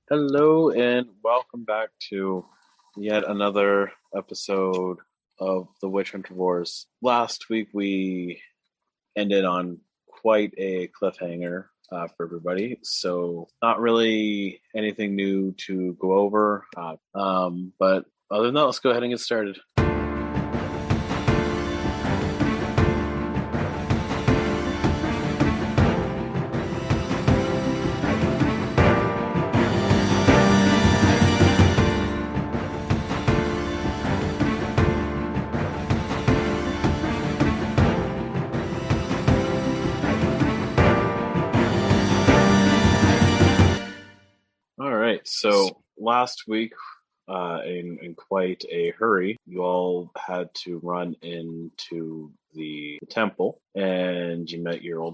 Hello and welcome back to yet another episode of the Witch Hunter Wars. Last week we ended on quite a cliffhanger for everybody, so not really anything new to go over. But other than that, let's go ahead and get started. All right, so last week, in quite a hurry, you all had to run into the temple, and you met your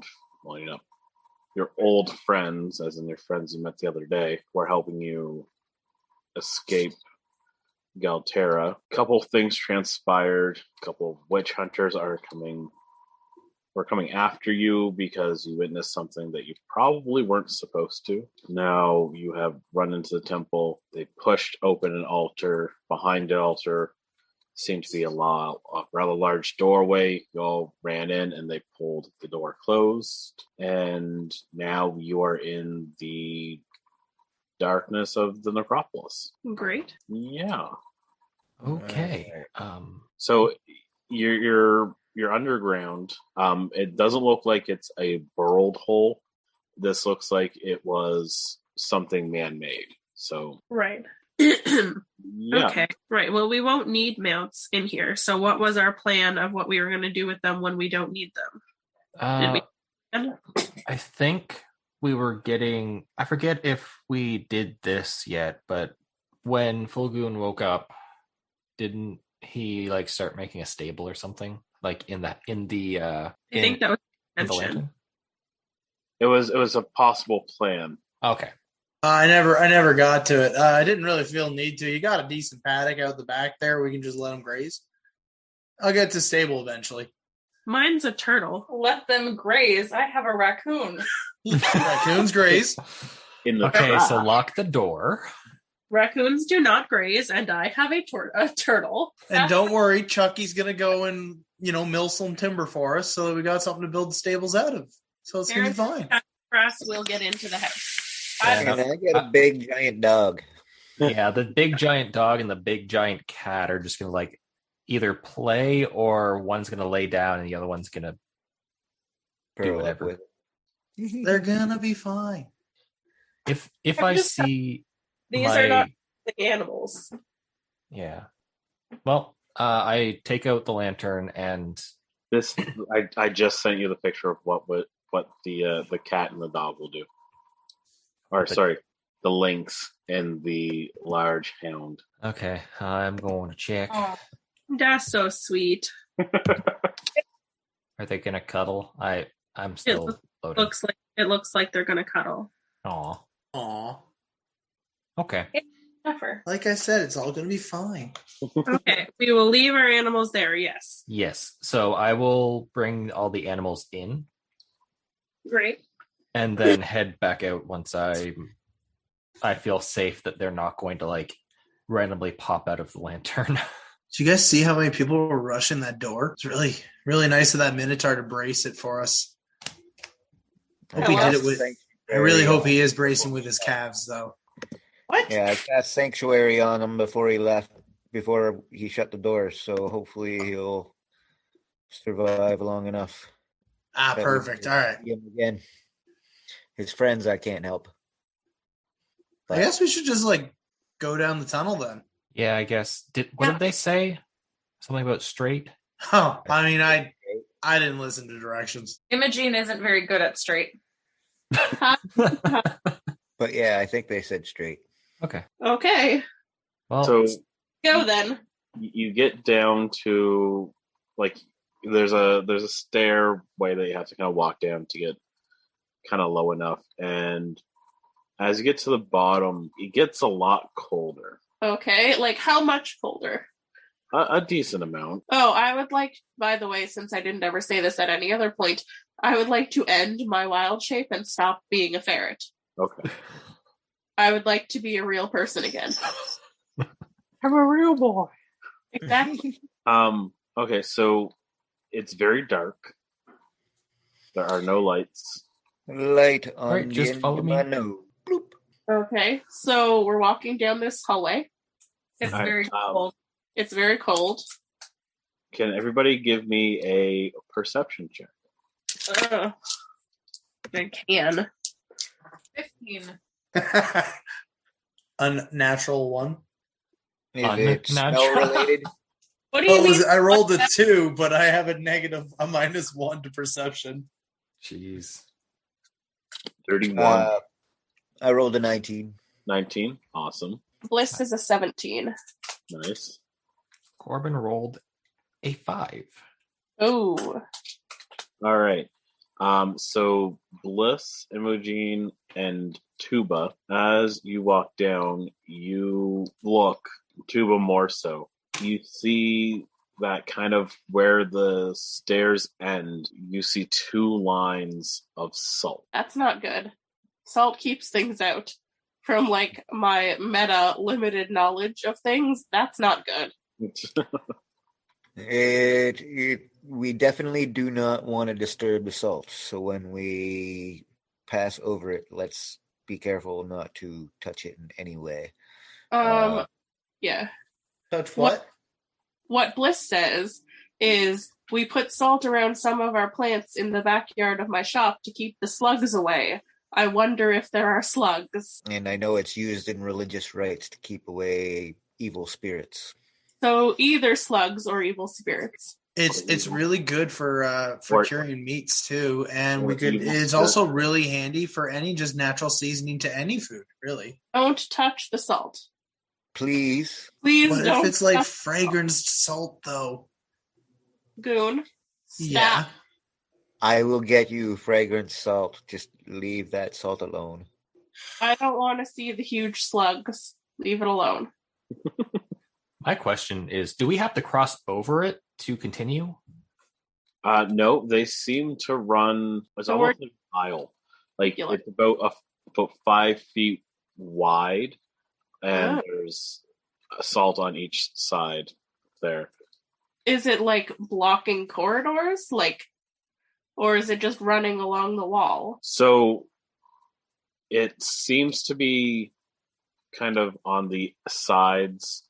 your old friends, as in your friends you met the other day, who are helping you escape Galterra. A couple of things transpired. A couple of witch hunters were coming after you because you witnessed something that you probably weren't supposed to. Now you have run into the temple. They pushed open an altar. Behind the altar seemed to be a rather large doorway. You all ran in and they pulled the door closed. And now you are in the darkness of the Necropolis. Great. Yeah. Okay. So you're underground. It doesn't look like it's a burrowed hole. This looks like it was something man-made. So Right. yeah. Okay. Right. Well, we won't need mounts in here. So what was our plan of what we were going to do with them when we don't need them? Did we? I think we were getting. I forget if we did this yet, but when Fulgoon woke up, didn't he start making a stable or something? I think that was in the mentioned. lantern. It was a possible plan. Okay. I never got to it. I didn't really feel a need to. You got a decent paddock out the back there. We can just let them graze. I'll get to stable eventually. Mine's a turtle. Let them graze. I have a raccoon. Raccoons graze. Okay, so lock the door. Raccoons do not graze, and I have a turtle. And don't worry, Chucky's gonna go and mill some timber for us, so that we got something to build the stables out of. So it's gonna be fine. Grass will get into the house. And I get a big giant dog. Yeah, the big giant dog and the big giant cat are just gonna either play, or one's gonna lay down and the other one's gonna do whatever. They're gonna be fine. If I see These are not the animals. Yeah. Well, I take out the lantern and This I just sent you the picture of what the cat and the dog will do. Or sorry, the lynx and the large hound. okay, I'm going to check. Oh, That's so sweet. Are they gonna cuddle? I'm still loading. It looks like they're gonna cuddle. Aw. Okay. tougher. Like I said, it's all gonna be fine. Okay, we will leave our animals there. Yes. Yes. So I will bring all the animals in Great. and then head back out once I feel safe that they're not going to randomly pop out of the lantern. Did you guys see how many people were rushing that door? It's really, really nice of that Minotaur to brace it for us. Hope he did it with. I really hope he is bracing with his calves, though. What? Yeah, I cast Sanctuary on him before he left, before he shut the doors, so hopefully he'll survive long enough. Perfect. All right. See him again. His friends I can't help. I guess we should just go down the tunnel then. Yeah, I guess. What did they say? Something about straight? Oh, I mean, I didn't listen to directions. Imogene isn't very good at straight. But yeah, I think they said straight. Okay. Okay. Well, So Go then. you get down to there's a stairway that you have to kind of walk down to get kind of low enough, and as you get to the bottom, it gets a lot colder. Okay, how much colder? A decent amount. Oh, I would like, by the way, since I didn't ever say this at any other point, I would like to end my wild shape and stop being a ferret. Okay. I would like to be a real person again. I'm a real boy. Exactly. Okay, so it's very dark. There are no lights. Light on Right, the just end follow of me. my nose. Bloop. Okay, so we're walking down this hallway. It's Alright, very cold. It's very cold. Can everybody give me a perception check? I can. 15. Unnatural one. Is it smell Unnatural. related? What do you mean? I rolled a 2, but I have a -1 to perception. Jeez. 31. I rolled a 19. 19. Awesome. Bliss is a 17. Nice. Corbin rolled a 5. Oh. All right. So Bliss, Imogen, and Tuba, as you walk down, you look, Tuba more so. You see that kind of where the stairs end, you see 2 lines of salt. That's not good. Salt keeps things out. From like my meta limited knowledge of things, that's not good. We definitely do not want to disturb the salt. So when we pass over it, let's be careful not to touch it in any way. Yeah. Touch what? What Bliss says is we put salt around some of our plants in the backyard of my shop to keep the slugs away. I wonder if there are slugs. And I know it's used in religious rites to keep away evil spirits. So either slugs or evil spirits. It's really good for curing meats too, and Or evil it's spirits. also really handy for any just natural seasoning to any food, really. Don't touch the salt. Please. Please What don't. if it's like touch fragranced salt though? Goon. Stop. Yeah. I will get you fragrant salt. Just leave that salt alone. I don't want to see the huge slugs. Leave it alone. My question is, do we have to cross over it to continue? No, they seem to run. It's So almost like an aisle. Like Yeah. it's about 5 feet wide, and Oh. there's salt on each side there. Is it like blocking corridors? Or is it just running along the wall? So it seems to be kind of on the sides.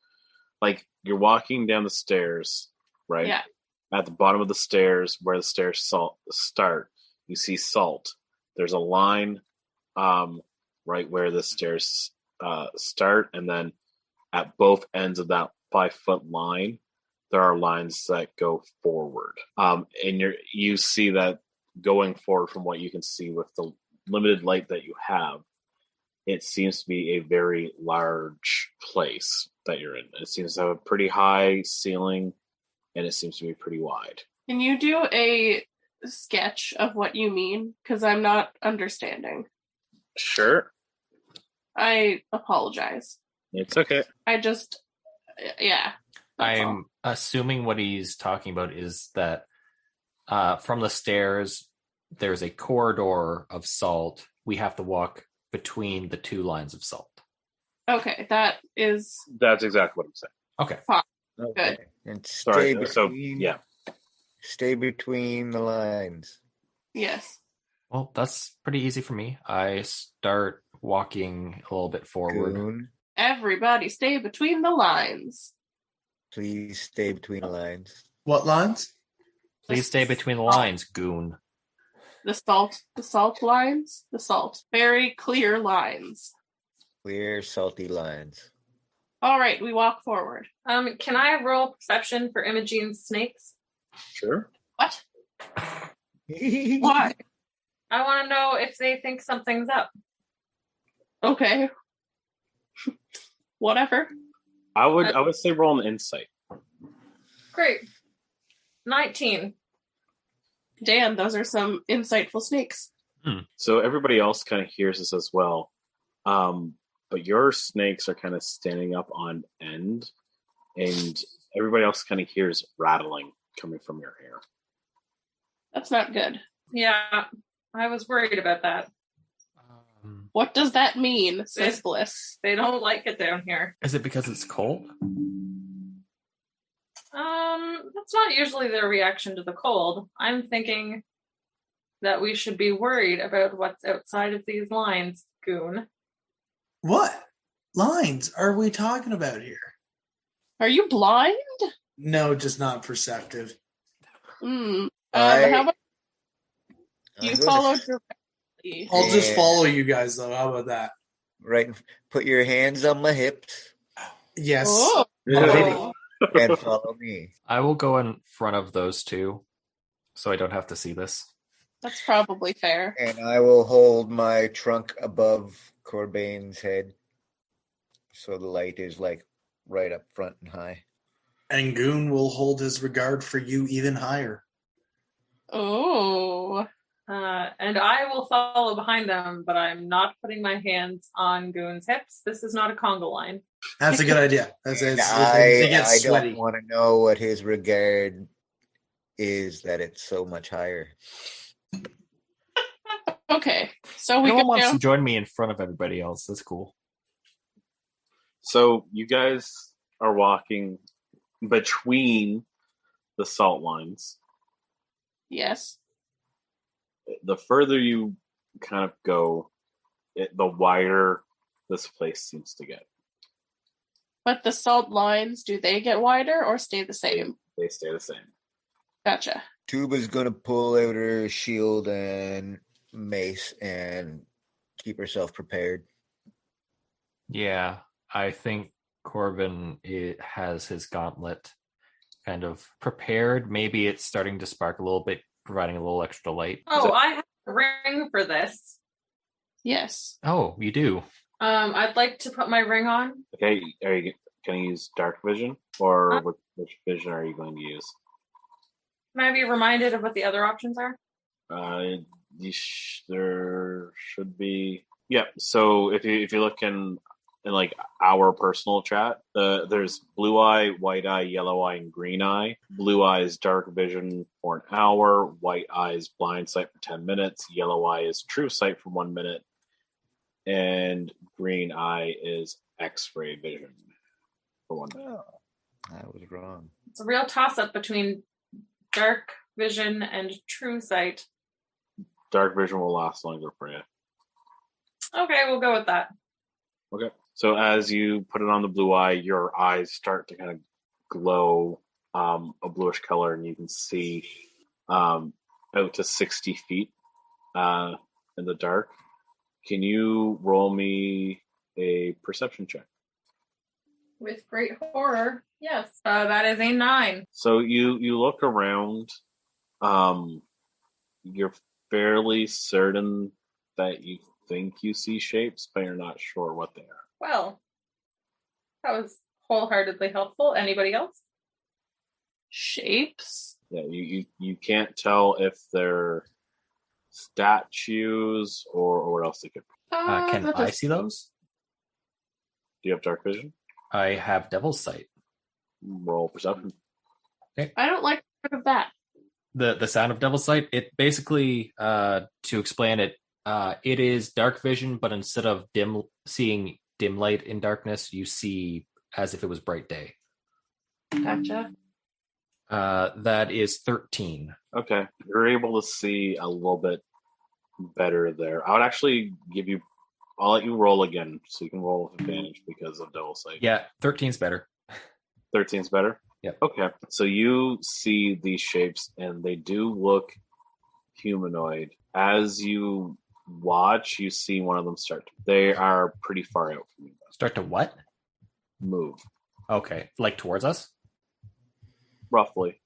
Like you're walking down the stairs, right? Yeah. At the bottom of the stairs, where the stairs start, you see salt. There's a line right where the stairs start, and then at both ends of that 5-foot line, there are lines that go forward. And you see that going forward from what you can see with the limited light that you have, it seems to be a very large place that you're in. It seems to have a pretty high ceiling, and it seems to be pretty wide. Can you do a sketch of what you mean? Because I'm not understanding. Sure. I apologize. It's okay. Yeah. that's all. I'm assuming what he's talking about is that from the stairs, there's a corridor of salt. We have to walk between the 2 lines of salt. Okay, That's exactly what I'm saying. Okay. Okay. Good. And Sorry. stay between the lines. Yes. Well, that's pretty easy for me. I start walking a little bit forward. Goon, Everybody stay between the lines. please stay between the lines. What lines? Please stay between the lines, goon. The salt lines? The salt. Very clear lines. Clear, salty lines. All right, we walk forward. Can I roll perception for Imogene's snakes? Sure. What? Why? I want to know if they think something's up. Okay. Whatever. I would say roll an insight. Great. 19. Dan, those are some insightful snakes. So everybody else kind of hears this as well. But your snakes are kind of standing up on end, and everybody else kind of hears rattling coming from your hair. That's not good. Yeah, I was worried about that. What does that mean? Says Bliss. They don't like it down here. Is it because it's cold? That's not usually their reaction to the cold. I'm thinking that we should be worried about what's outside of these lines, Goon. What lines are we talking about here? Are you blind? No, just not perceptive. How I- about I'm you gonna- follow directly? I'll just Yeah. follow you guys, though. How about that? Right. Put your hands on my hips Yes. Oh, Alrighty. and follow me. I will go in front of those two, so I don't have to see this. that's probably fair. And I will hold my trunk above Corbane's head, so the light is like right up front and high. And Goon will hold his regard for you even higher. Oh, And I will follow behind them, but I'm not putting my hands on Goon's hips. This is not a Congo line. That's a good idea. That's And it. They get I sweaty. don't want to know what his regard is, that it's so much higher. okay. So we No one go wants down. to join me in front of everybody else. That's cool. So you guys are walking between the salt lines. Yes. The further you kind of go, the wider this place seems to get. But the salt lines, do they get wider or stay the same? They stay the same. Gotcha. Tuba's gonna pull out her shield and mace and keep herself prepared. Yeah, I think Corbin has his gauntlet kind of prepared. Maybe it's starting to spark a little bit, providing a little extra light. Oh, I have a ring for this. Yes. Oh, you do? I'd like to put my ring on. Okay, can you use dark vision, or which vision are you going to use? Can I be reminded of what the other options are? There should be. Yeah. So if you look in like our personal chat, there's blue eye, white eye, yellow eye, and green eye. Blue eye is dark vision for an hour. White eye is blind sight for 10 minutes. Yellow eye is true sight for 1 minute, and green eye is X-ray vision for 1 minute. Oh, I was wrong. It's a real toss-up between dark vision and true sight. Dark vision will last longer for you. Okay, we'll go with that. Okay. So as you put it on the blue eye, your eyes start to kind of glow a bluish color, and you can see out to 60 feet in the dark. Can you roll me a perception check? With great horror, yes. That is a 9. So you look around. You're fairly certain that you think you see shapes, but you're not sure what they are. Well, that was wholeheartedly helpful. Anybody else? Shapes? Yeah, you can't tell if they're statues or what else they could be. Can that I does- see those? Do you have dark vision? I have Devil's Sight. Roll perception. I don't like part of that. The sound of Devil's Sight, it basically, to explain it, it is dark vision, but instead of seeing dim light in darkness, you see as if it was bright day. Gotcha. That is 13. Okay, you're able to see a little bit better there. I would actually I'll let you roll again, so you can roll with advantage because of double sight. Yeah, 13's better. 13's better? Yep. Okay, so you see these shapes, and they do look humanoid. As you watch, you see one of them they are pretty far out from you. Start to what? Move, Okay, like towards us? roughly.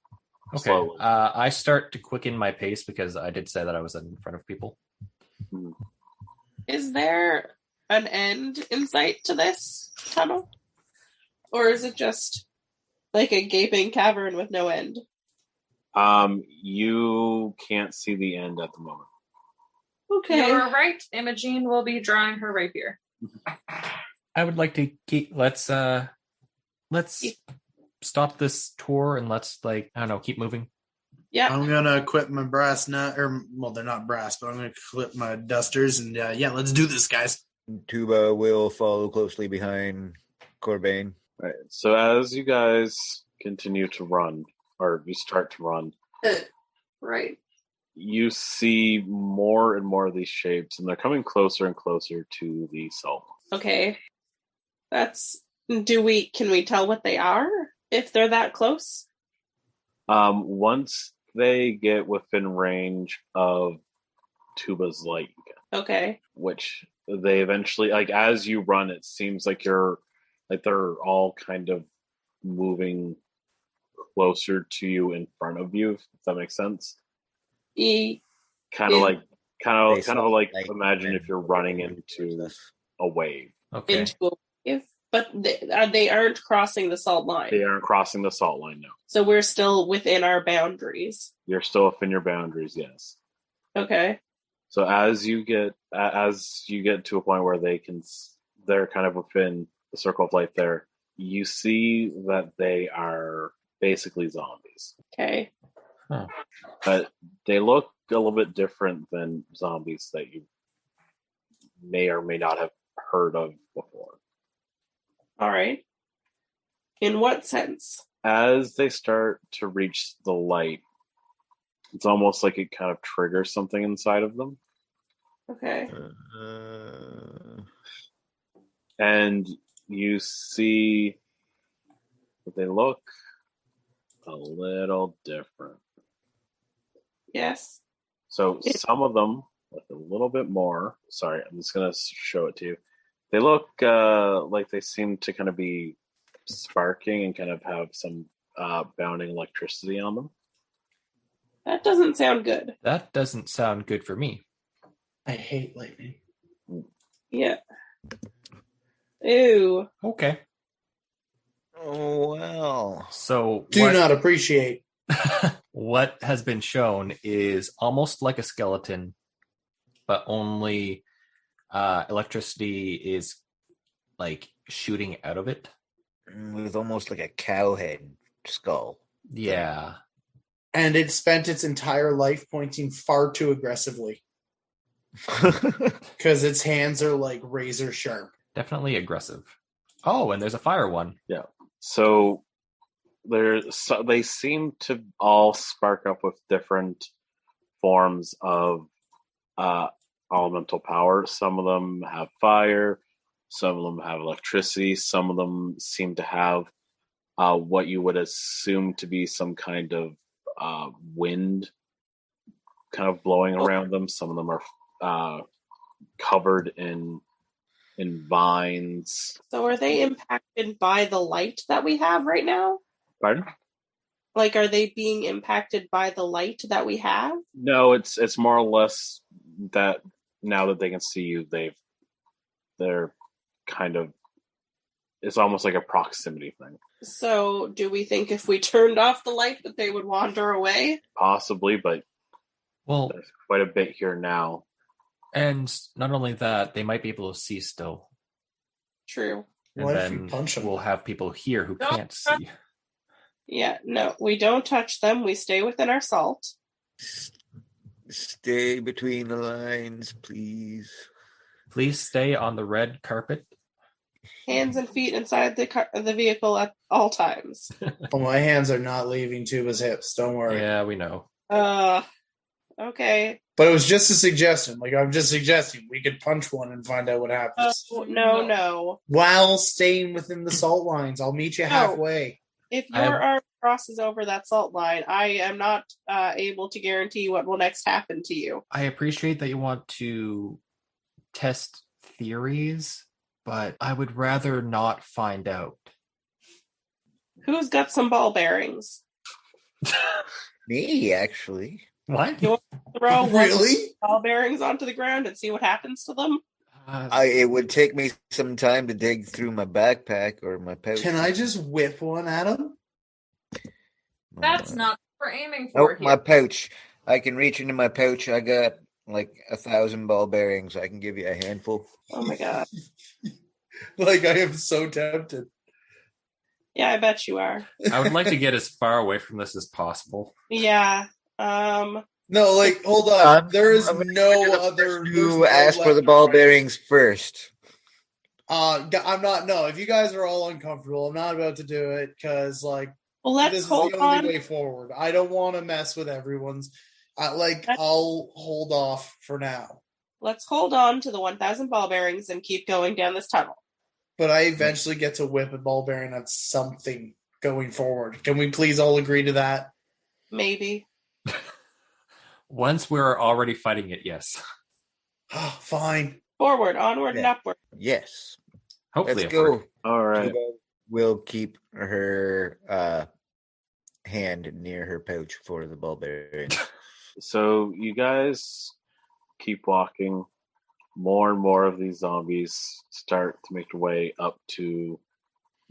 Okay. Slowly. I start to quicken my pace because I did say that I was in front of people. Is there an end in sight to this tunnel? Or is it just like a gaping cavern with no end? You can't see the end at the moment. Okay. You're right. Imogene will be drawing her rapier. I would like to let's stop this tour and let's keep moving. Yeah. I'm gonna equip my brass nut, they're not brass, but I'm gonna equip my dusters, and let's do this, guys. Tuba will follow closely behind Corbane. All right. So as you guys continue to run, or you start to run, Right. you see more and more of these shapes, and they're coming closer and closer to the salt. Okay. Can we tell what they are if they're that close? Once they get within range of Tuba's light, Okay. which they eventually, like, as you run, it seems like they're all kind of moving closer to you in front of you, if that makes sense. Kind of like imagine if you're running into a wave. Okay. Into a wave, but they aren't crossing the salt line. They aren't crossing the salt line, no. So we're still within our boundaries. You're still within your boundaries, yes. Okay. So as you get to a point where they're kind of within the circle of light there, you see that they are basically zombies. Okay. Huh. But they look a little bit different than zombies that you may or may not have heard of before. All right. In what sense? As they start to reach the light, it's almost like it kind of triggers something inside of them. Okay. And you see that they look a little different. Yes. So some of them, with a little bit more, sorry, I'm just going to show it to you. They look like they seem to kind of be sparking and kind of have some bounding electricity on them. That doesn't sound good. That doesn't sound good for me. I hate lightning. Yeah. Ew. Okay. Oh, well. So Do not appreciate. what has been shown is almost like a skeleton, but only electricity is like shooting out of it. With almost like a cow head skull. Yeah. And it spent its entire life pointing far too aggressively. Because its hands are like razor sharp. Definitely aggressive. Oh, and there's a fire one. Yeah. So they seem to all spark up with different forms of elemental power. Some of them have fire. Some of them have electricity. Some of them seem to have what you would assume to be some kind of wind kind of blowing around them. Some of them are covered in vines. So are they impacted by the light that we have right now? Pardon? Like, are they being impacted by the light that we have? No, it's more or less that now that they can see you, they're kind of, it's almost like a proximity thing. So do we think if we turned off the light that they would wander away? Possibly, but Well, there's quite a bit here now. and not only that, they might be able to see still. True. And What if we then punch 'em? we'll have people here who Don't can't see. Yeah, no, we don't touch them. We stay within our salt. Stay between the lines, please. Please stay on the red carpet. Hands and feet inside the vehicle at all times. Well, my hands are not leaving Tuba's hips. Don't worry. Yeah, we know. Okay. But it was just a suggestion. Like, I'm just suggesting we could punch one and find out what happens. No. While staying within the salt lines. I'll meet you halfway. If your arm crosses over that salt line, I am not able to guarantee what will next happen to you. I appreciate that you want to test theories, but I would rather not find out. Who's got some ball bearings? Me, actually. What? You want to throw one Really? ball bearings onto the ground and see what happens to them? It would take me some time to dig through my backpack or my pouch. Can I just whip one at him? That's not what we're aiming for Oh, here. my pouch. I can reach into my pouch. I got like 1,000 ball bearings. I can give you a handful. Oh my god. Like, I am so tempted. Yeah, I bet you are. I would like to get as far away from this as possible. Yeah. No, like, hold on. There is no other. You ask for the ball bearings first. I'm not. No, if you guys are all uncomfortable, I'm not about to do it because, like, Well, this is hold the only on. way forward. I don't want to mess with everyone's. I'll hold off for now. Let's hold on to the 1,000 ball bearings and keep going down this tunnel. But I eventually get to whip a ball bearing on something going forward. Can we please all agree to that? Maybe. Once we're already fighting it, yes. Oh, fine. Forward, onward, and upward. Yes. Hopefully, Let's go. All right. We'll keep her hand near her pouch for the ball bearing. So you guys keep walking. More and more of these zombies start to make their way up to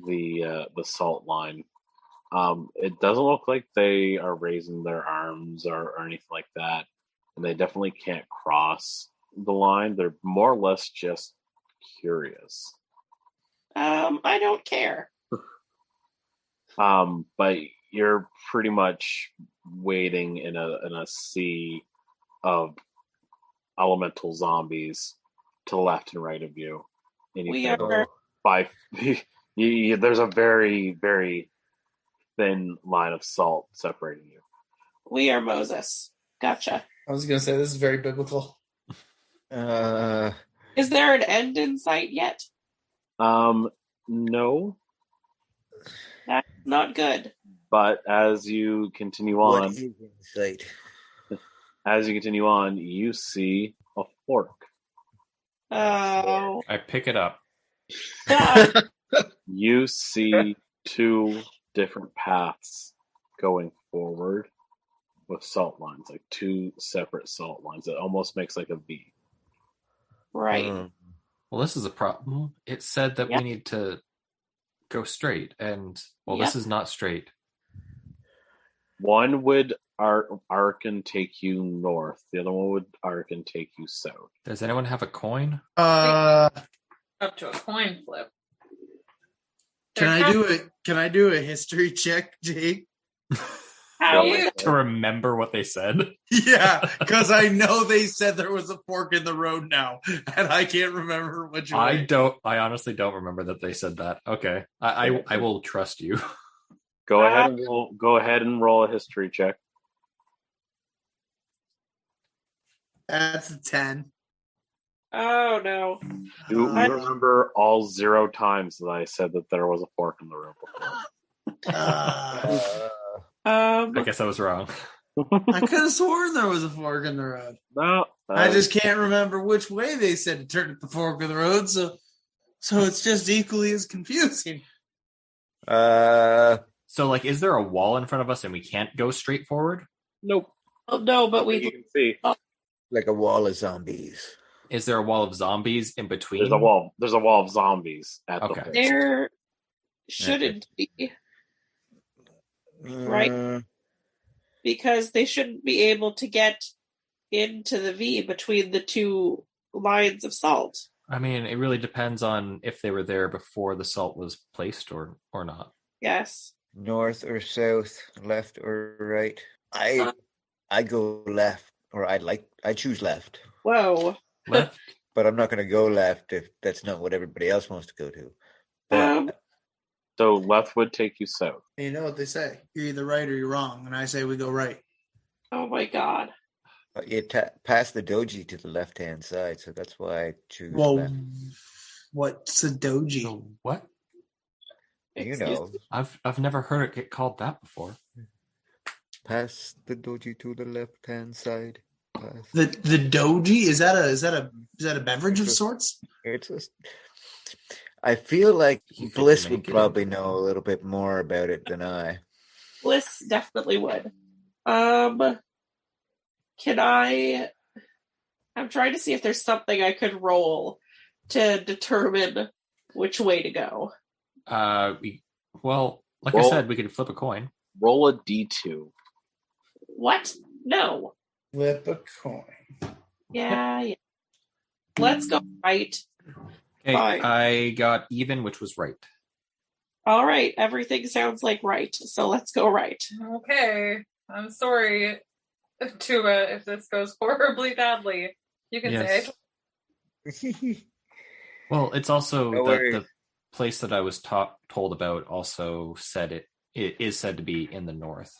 the salt line. It doesn't look like they are raising their arms or anything like that, and they definitely can't cross the line. They're more or less just curious. I don't care. But you're pretty much wading in a sea of elemental zombies to the left and right of you. And there's a very, very thin line of salt separating you. We are Moses. Gotcha. I was going to say, this is very biblical. Is there an end in sight yet? No. That's not good. But as you continue What on, is in sight? you see a fork. Oh. I pick it up. You see two different paths going forward with salt lines, like two separate salt lines. It almost makes like a V. Right. Well, this is a problem. It said that we need to go straight, and this is not straight. One would arc and take you north. The other one would arc and take you south. Does anyone have a coin? Up to a coin flip. Can I do a history check, Jake? To remember what they said? Yeah, because I know they said there was a fork in the road now, and I can't remember which way. I honestly don't remember that they said that. Okay. I will trust you. Go ahead and roll a history check. That's a 10. Oh, no. You remember all 0 times that I said that there was a fork in the road before. I guess I was wrong. I could have sworn there was a fork in the road. No. I just can't remember which way they said to turn at the fork of the road, so it's just equally as confusing. So, like, is there a wall in front of us and we can't go straight forward? Nope. Oh, no, but You can see. Like a wall of zombies. Is there a wall of zombies in between? There's a wall of zombies at the place. There shouldn't be. Right? Because they shouldn't be able to get into the V between the two lines of salt. I mean, it really depends on if they were there before the salt was placed or not. Yes. North or south, left or right. I go left, or I choose left. Whoa. Left? But I'm not going to go left if that's not what everybody else wants to go to. But, so left would take you south. You know what they say. You're either right or you're wrong. And I say we go right. Oh, my God. you pass the doji to the left-hand side, so that's why I choose left. What's a doji? So what? You know. I've never heard it get called that before. Pass the doji to the left-hand side. The doji, is that a beverage of sorts? It's just, I feel like Bliss would probably know a little bit more about it than I. Bliss definitely would. I'm trying to see if there's something I could roll to determine which way to go. I said, we could flip a coin. Roll a D2. What? No. Flip a coin. Yeah. Let's go right. Okay, Fine. I got even, which was right. All right. Everything sounds like right. So let's go right. Okay. I'm sorry. Tuba, if this goes horribly badly, you can Yes. say, Well, it's also No that worries. the place that I was told about also said it is said to be in the north,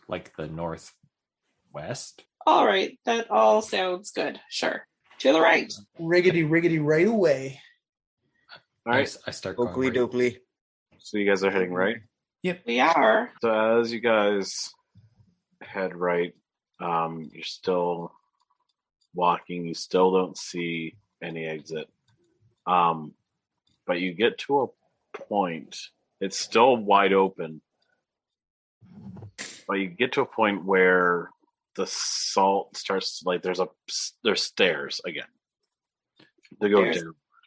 like the northwest. All right, that all sounds good. Sure. To the right. Riggedy right away. All right. I start going Oakley right. dokley. So you guys are heading right. We are. So as you guys head right, you're still walking. You still don't see any exit. But you get to a point. It's still wide open. But you get to a point where the salt starts to, like, there's stairs again. They go There's-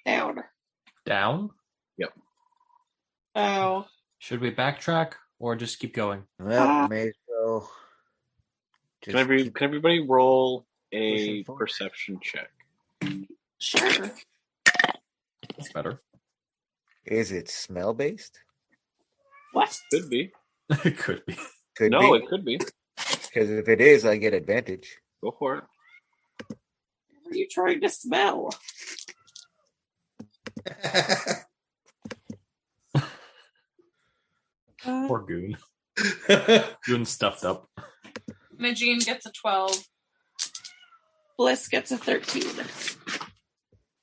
down. Down. Down? Oh. Should we backtrack or just keep going? Well, may as well. Just Can everybody roll a pushing forward. perception check? Sure. That's better. Is it smell based? What? Could be. It could be. Could No, be. it could be. Because if it is, I get advantage. Go for it. What are you trying to smell? Poor Goon. Goon's stuffed up. Majin gets a 12. Bliss gets a 13.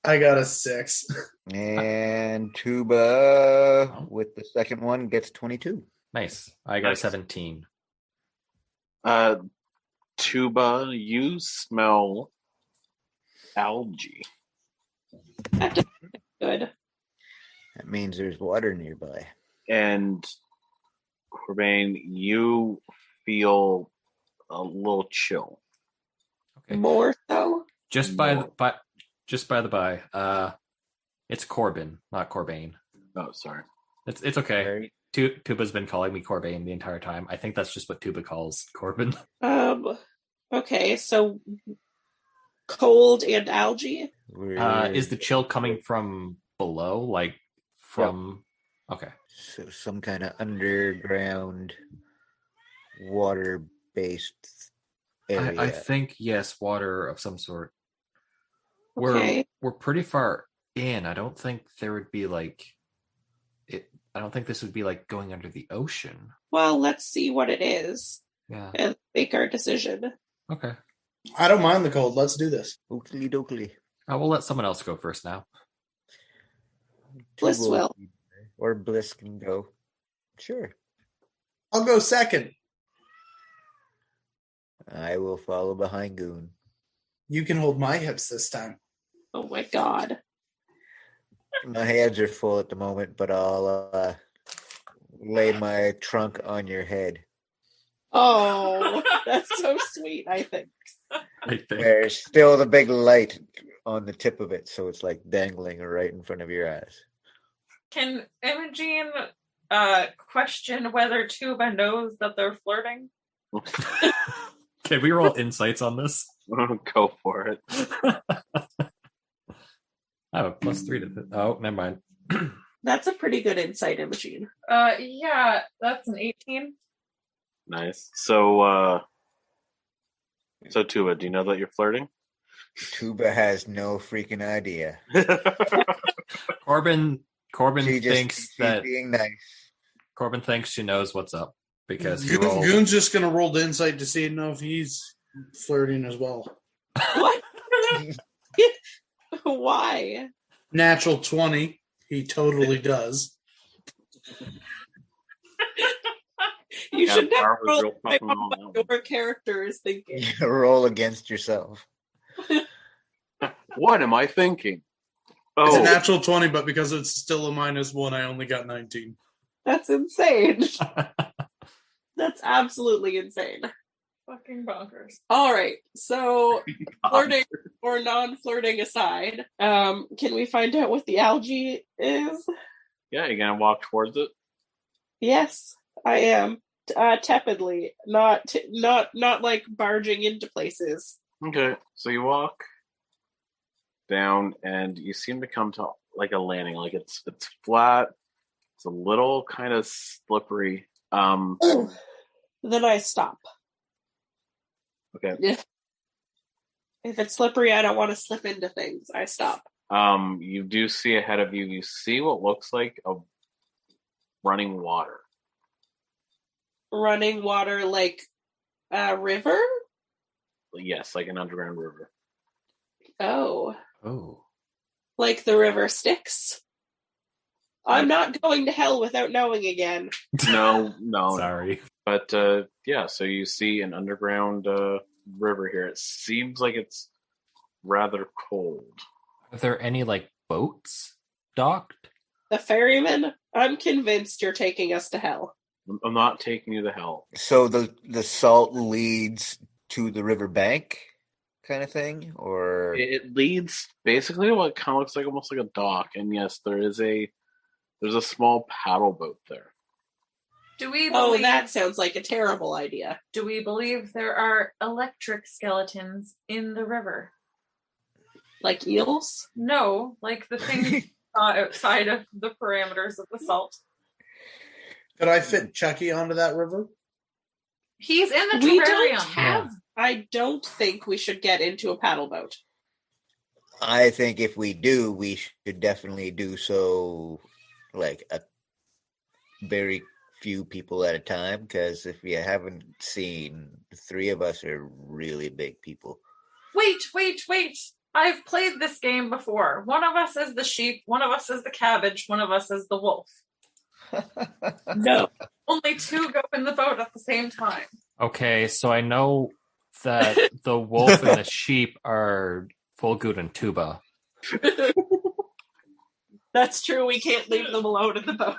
I got a 6. And Tuba with the second one gets 22. Nice. I got a Nice. 17. Tuba, you smell algae. That doesn't sound good. That means there's water nearby. And Corbane, you feel a little chill. Okay. More so. Just by the by, it's Corbin, not Corbane. Oh, sorry. It's okay. Right? Tuba's been calling me Corbane the entire time. I think that's just what Tuba calls Corbin. Okay, so cold and algae. Is the chill coming from below, like from? Okay. So some kind of underground water-based area. I think yes, water of some sort. Okay. We're pretty far in. I don't think there would be like it. I don't think this would be like going under the ocean. Well, let's see what it is Yeah. and make our decision. Okay. I don't mind the cold. Let's do this. Oakley dokley. We'll let someone else go first now. Bliss Tuba will. Or Bliss can go. Sure. I'll go second. I will follow behind Goon. You can hold my hips this time. Oh my god. My hands are full at the moment, but I'll lay my trunk on your head. Oh, that's so sweet, I think. I think. There's still the big light on the tip of it, so it's like dangling right in front of your eyes. Can Imogene question whether Tuba knows that they're flirting? Can we roll insights on this? Go for it. I have a +3 to this. Oh, never mind. That's a pretty good insight, Imogene. Yeah, that's an 18. Nice. So Tuba, do you know that you're flirting? Tuba has no freaking idea. Corbin She's thinks that being nice. Corbin thinks she knows what's up because he rolled. Goon's just going to roll the insight to see if he's flirting as well. What? Why? Natural 20. He totally does. You should Yeah, never Bar was roll real my fucking wrong on that one. your character is thinking. You roll against yourself. What am I thinking? It's a Oh, natural 20, but because it's still a -1, I only got 19. That's insane. That's absolutely insane. Fucking bonkers. All right, so flirting or non-flirting aside, can we find out what the algae is? yeah, you're gonna walk towards it. Yes, I am. Tepidly, not like barging into places. Okay, so you walk down, and you seem to come to like a landing. Like it's flat. It's a little kind of slippery. Then I stop. Okay. Yeah. If it's slippery, I don't want to slip into things. I stop. You do see ahead of you. You see what looks like a running water. Running water like a river? Yes, like an underground river. Oh. Oh. Like the river Styx? I'm not going to hell without knowing again. No. Sorry. But yeah, so you see an underground river here. It seems like it's rather cold. Are there any like boats docked? The ferryman? I'm convinced you're taking us to hell. I'm not taking you to hell. So the salt leads to the river bank, kind of thing, or It leads basically to what kind of looks like almost like a dock. And yes, there's a small paddle boat there. Do we Oh, believe, that sounds like a terrible idea. do we believe there are electric skeletons in the river? Like eels? No, like the things outside of the parameters of the salt. Could I fit Chucky onto that river? He's in the We terrarium. don't have... I don't think we should get into a paddle boat. I think if we do, we should definitely do so like a very few people at a time, because if you haven't seen, the three of us are really big people. Wait. I've played this game before. One of us is the sheep, one of us is the cabbage, one of us is the wolf. No. Only two go in the boat at the same time. Okay, so I know that the wolf and the sheep are Volgood and Tuba. That's true. We can't leave them alone in the boat.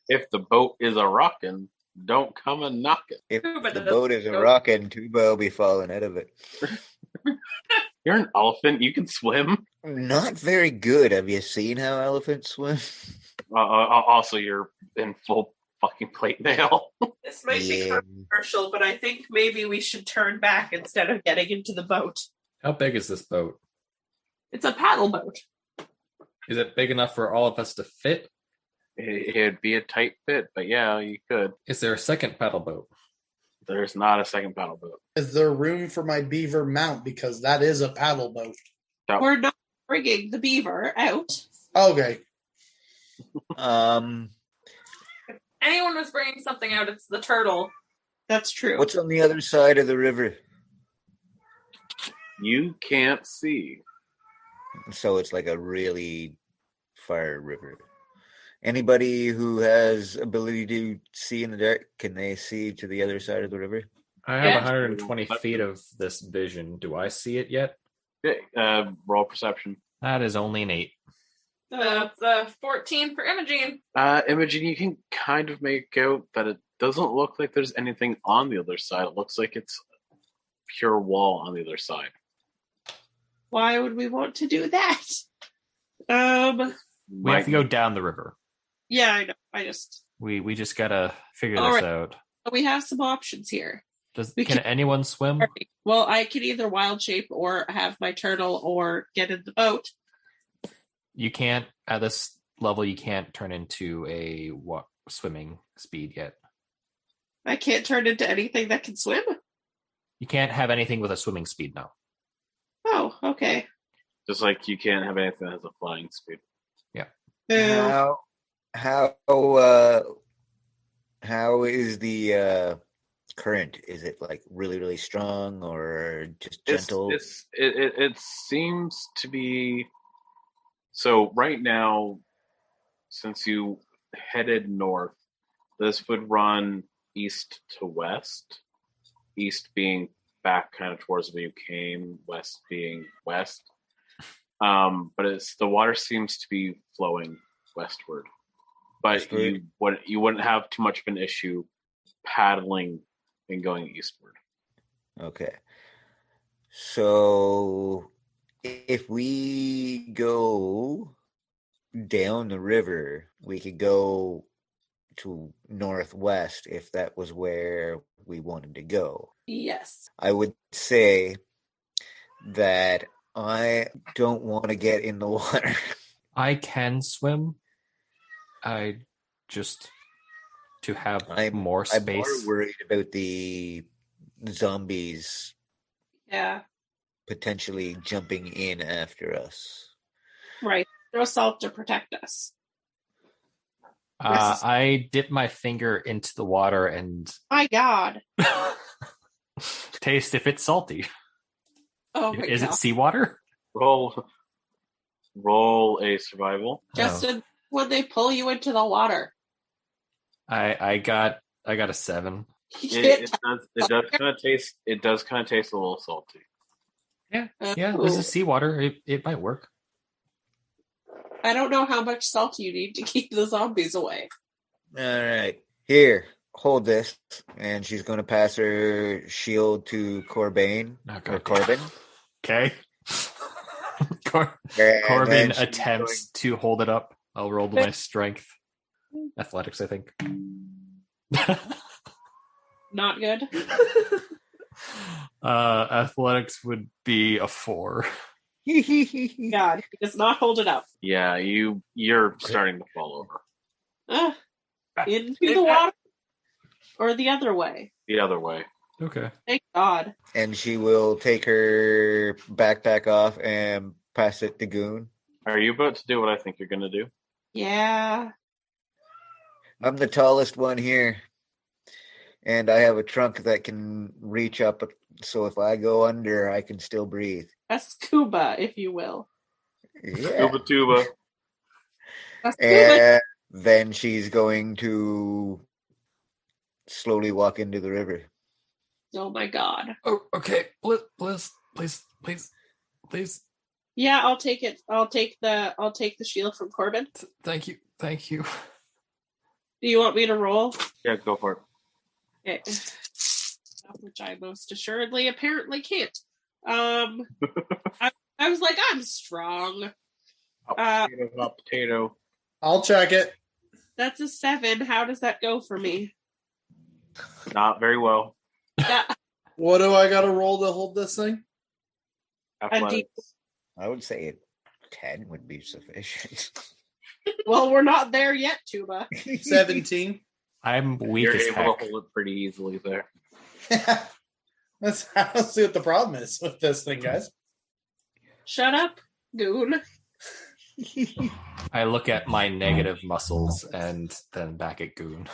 If the boat is a rockin', don't come and knock it. If Tuba the doesn't boat is a go. rockin', Tuba will be falling out of it. You're an elephant. You can swim. Not very good. Have you seen how elephants swim? Also, you're in full fucking plate mail. This might be Yeah. controversial, but I think maybe we should turn back instead of getting into the boat. How big is this boat? It's a paddle boat. Is it big enough for all of us to fit? It'd be a tight fit, but yeah, you could. Is there a second paddle boat? There's not a second paddle boat. Is there room for my beaver mount? Because that is a paddle boat. We're not bringing the beaver out. Okay. If anyone was bringing something out, it's the turtle. That's true. What's on the other side of the river? You can't see. So it's like a really far river. Anybody who has ability to see in the dark, can they see to the other side of the river? I have Yeah. 120 feet of this vision. Do I see it yet? Okay, roll perception. That is only an 8. That's 14 for Imogene. Imogen, you can kind of make out that it doesn't look like there's anything on the other side. It looks like it's pure wall on the other side. Why would we want to do that? We have to go down the river. Yeah, I know. We just gotta figure All this right. out. We have some options here. We Can can- anyone swim? Well, I can either wild shape or have my turtle or get in the boat. You can't, at this level, you can't turn into a swimming speed yet. I can't turn into anything that can swim? You can't have anything with a swimming speed now. Oh, okay. Just like you can't have anything that has a flying speed. Boo. How is the current? Is it like really, really strong or just gentle? It seems to be. So right now, since you headed north, this would run east to west. East being back kind of towards where you came, west being west. But the water seems to be flowing westward. But you wouldn't have too much of an issue paddling and going eastward. Okay. So if we go down the river, we could go to northwest if that was where we wanted to go. Yes. I would say that I don't want to get in the water. I can swim. I just to have I'm more I'm space. more worried about the zombies Yeah, potentially jumping in after us. right. Throw salt to protect us. Necessary. I dip my finger into the water and My God. taste if it's salty. Oh my Is God. it seawater? Roll a survival. Justin, when they pull you into the water, I got a 7. you can't It does kind of taste a little salty. Yeah, tell. this is seawater. It might work. I don't know how much salt you need to keep the zombies away. All right, here, hold this, and she's going to pass her shield to Corbin or Corbin. Okay. And Corbin then she's attempts to hold it up. I'll roll my strength. Athletics, I think. Not good. Athletics would be a 4. God, he does not hold it up. Yeah, you're starting to fall over. Into the water or the other way. The other way. Okay. Thank God. And she will take her backpack off and pass it to Goon. Are you about to do what I think you're going to do? Yeah. I'm the tallest one here, and I have a trunk that can reach up, so if I go under, I can still breathe. A scuba, if you will. Yeah. Tuba. A scuba. And then she's going to slowly walk into the river. Oh my God. Oh, okay. Please. Yeah, I'll take it. I'll take the shield from Corbin. Thank you. Do you want me to roll? Yeah, go for it. Okay. Which I most assuredly apparently can't. I was like, I'm strong. Potato. I'll check it. That's a 7. How does that go for me? Not very well. Yeah. What do I got to roll to hold this thing? Athletics. I would say a 10 would be sufficient. Well, we're not there yet, Tuba. 17. I'm weak You're as able heck. to hold it pretty easily there. Let's see what the problem is with this thing, guys. Shut up, Goon. I look at my negative muscles and then back at Goon.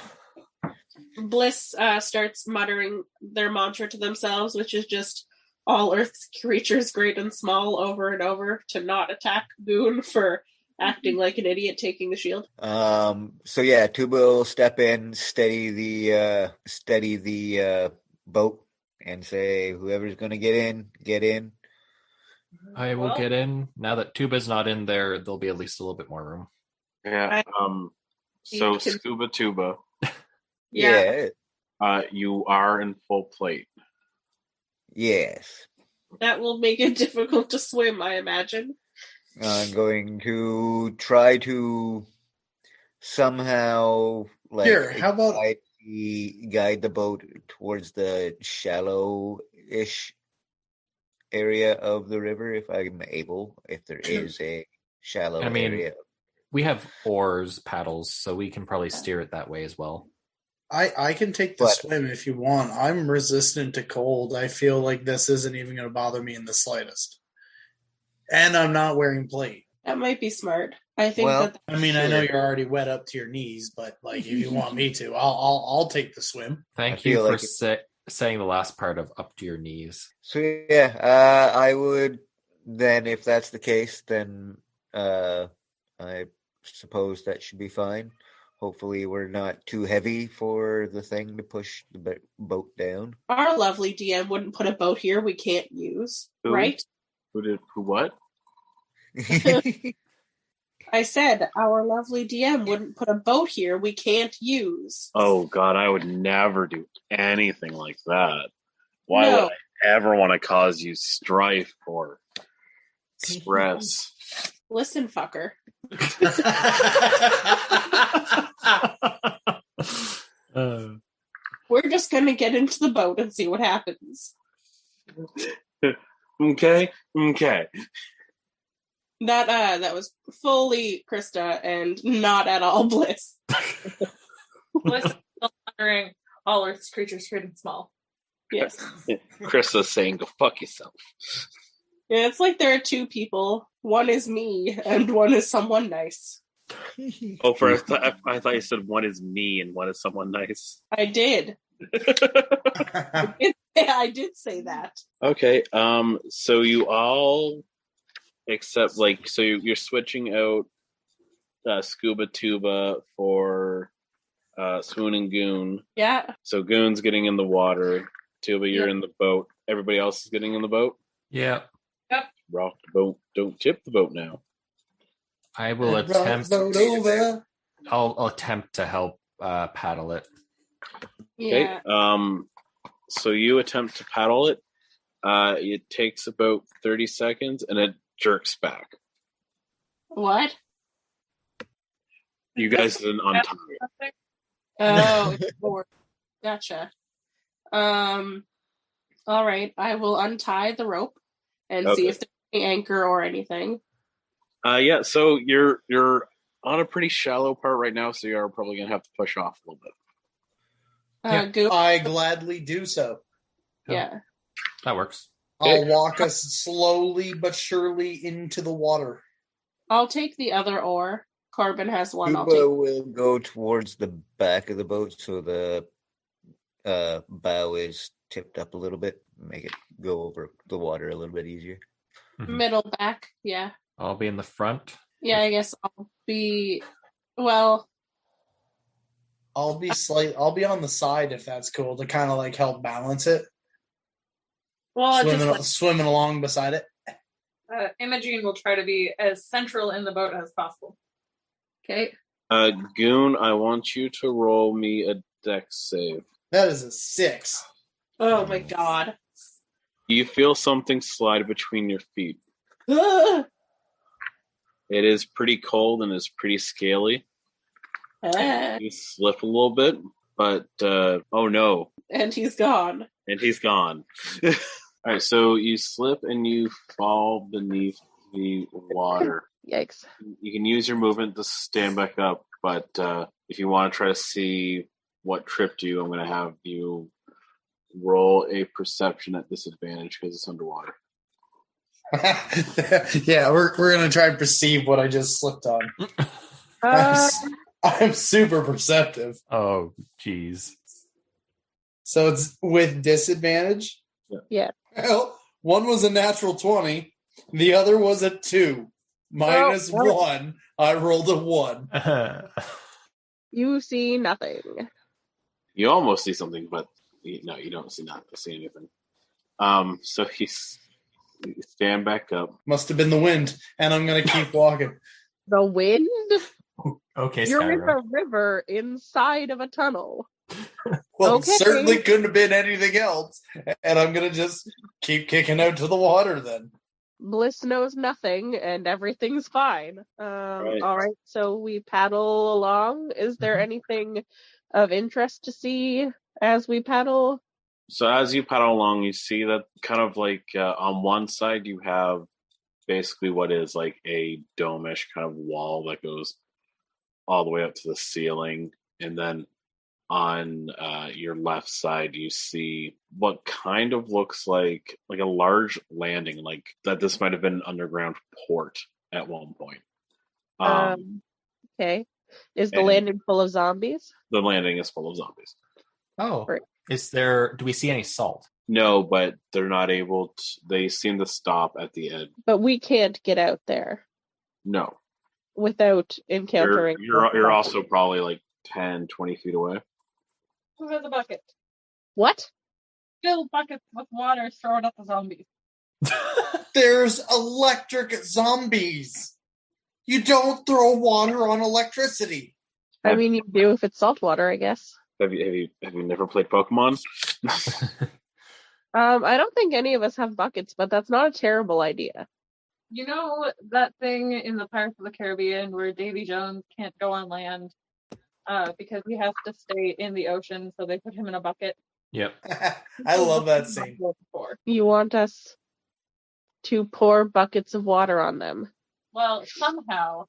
Bliss starts muttering their mantra to themselves, which is just all Earth's creatures, great and small, over and over, to not attack Goon for acting like an idiot taking the shield. So yeah, Tuba will step in, steady the boat, and say, "Whoever's going to get in." I will get in. Now that Tuba's not in there, there'll be at least a little bit more room. Yeah. So Scuba Tuba, Yeah. you are in full plate. Yes. That will make it difficult to swim, I imagine. I'm going to try to somehow Here, how about guide the boat towards the shallow-ish area of the river if I'm able, if there is a shallow area. We have oars, paddles, so we can probably steer it that way as well. I can take the swim if you want. I'm resistant to cold. I feel like this isn't even going to bother me in the slightest. And I'm not wearing plate. That might be smart. I think I know you're already wet up to your knees, but like if you want me to, I'll take the swim. Thank you for saying the last part of up to your knees. So yeah, I would then, if that's the case, then I suppose that should be fine. Hopefully we're not too heavy for the thing to push the boat down. Our lovely DM wouldn't put a boat here we can't use, right? Who what? I said our lovely DM wouldn't put a boat here we can't use. Oh God, I would never do anything like that. Why would I ever want to cause you strife or stress? Listen, fucker. We're just gonna get into the boat and see what happens. Okay. That was fully Krista and not at all Bliss. Bliss is During all Earth's creatures, great and small. Yes. Chris is saying, "Go fuck yourself." Yeah, it's like there are two people. One is me, and one is someone nice. Oh, I thought you said one is me and one is someone nice. I did. I did say that. Okay. So you all, except so you're switching out Scuba Tuba for Swoon and Goon. Yeah. So Goon's getting in the water. Tuba, you're in the boat. Everybody else is getting in the boat. Yeah. Yep. Rock the boat. Don't tip the boat now. I will attempt. I'll attempt to help paddle it. Yeah. Okay. So you attempt to paddle it. It takes about 30 seconds, and it jerks back. What? You guys didn't untie it. Oh, it's bored. Gotcha. All right. I will untie the rope and see if there's any anchor or anything. Yeah. So you're on a pretty shallow part right now, so you are probably gonna have to push off a little bit. Goon. I gladly do so. Yeah. That works. I'll walk us slowly but surely into the water. I'll take the other oar. Corbin has one. Tuba will go towards the back of the boat so the bow is tipped up a little bit, make it go over the water a little bit easier. Middle back, yeah. I'll be in the front. Yeah, I guess I'll be. Well, I'll be on the side if that's cool to kind of like help balance it. Well, swimming along beside it. Imogene will try to be as central in the boat as possible. Okay. Goon, I want you to roll me a dex save. That is a 6. Oh my god. You feel something slide between your feet. Ugh. It is pretty cold and is pretty scaly. You slip a little bit, but oh no. And he's gone. All right, so you slip and you fall beneath the water. Yikes. You can use your movement to stand back up, but if you want to try to see what tripped you, I'm going to have you roll a perception at disadvantage because it's underwater. Yeah, we're going to try and perceive what I just slipped on. I'm super perceptive. Oh, geez. So it's with disadvantage? Yeah. Well, one was a natural 20. The other was a 2. Minus 1. I rolled a 1. You see nothing. You almost see something, but no, you don't see anything. So you stand back up. Must have been the wind, and I'm going to keep walking. The wind? Okay, You're in Skyrim. a river inside of a tunnel. Well, Okay. It certainly couldn't have been anything else, and I'm going to just keep kicking out to the water then. Bliss knows nothing, and everything's fine. Right. All right, so we paddle along. Is there anything of interest to see as we paddle? So as you paddle along, you see that kind of like on one side you have basically what is like a dome-ish kind of wall that goes all the way up to the ceiling, and then on your left side you see what kind of looks like a large landing, like that this might have been an underground port at one point. Okay. Is the landing full of zombies? The landing is full of zombies. Oh. Right. Do we see any salt? No, but they're not able to, they seem to stop at the end. But we can't get out there No. without encountering. You're also probably like 10, 20 feet away. Who has a bucket? What? Fill buckets with water, throw it at the zombies. There's electric zombies. You don't throw water on electricity. I mean, you do if it's salt water, I guess. Have you never played Pokemon? I don't think any of us have buckets, but that's not a terrible idea. You know that thing in the Pirates of the Caribbean where Davy Jones can't go on land because he has to stay in the ocean, so they put him in a bucket? Yep. I love that scene. You want us to pour buckets of water on them? Well, somehow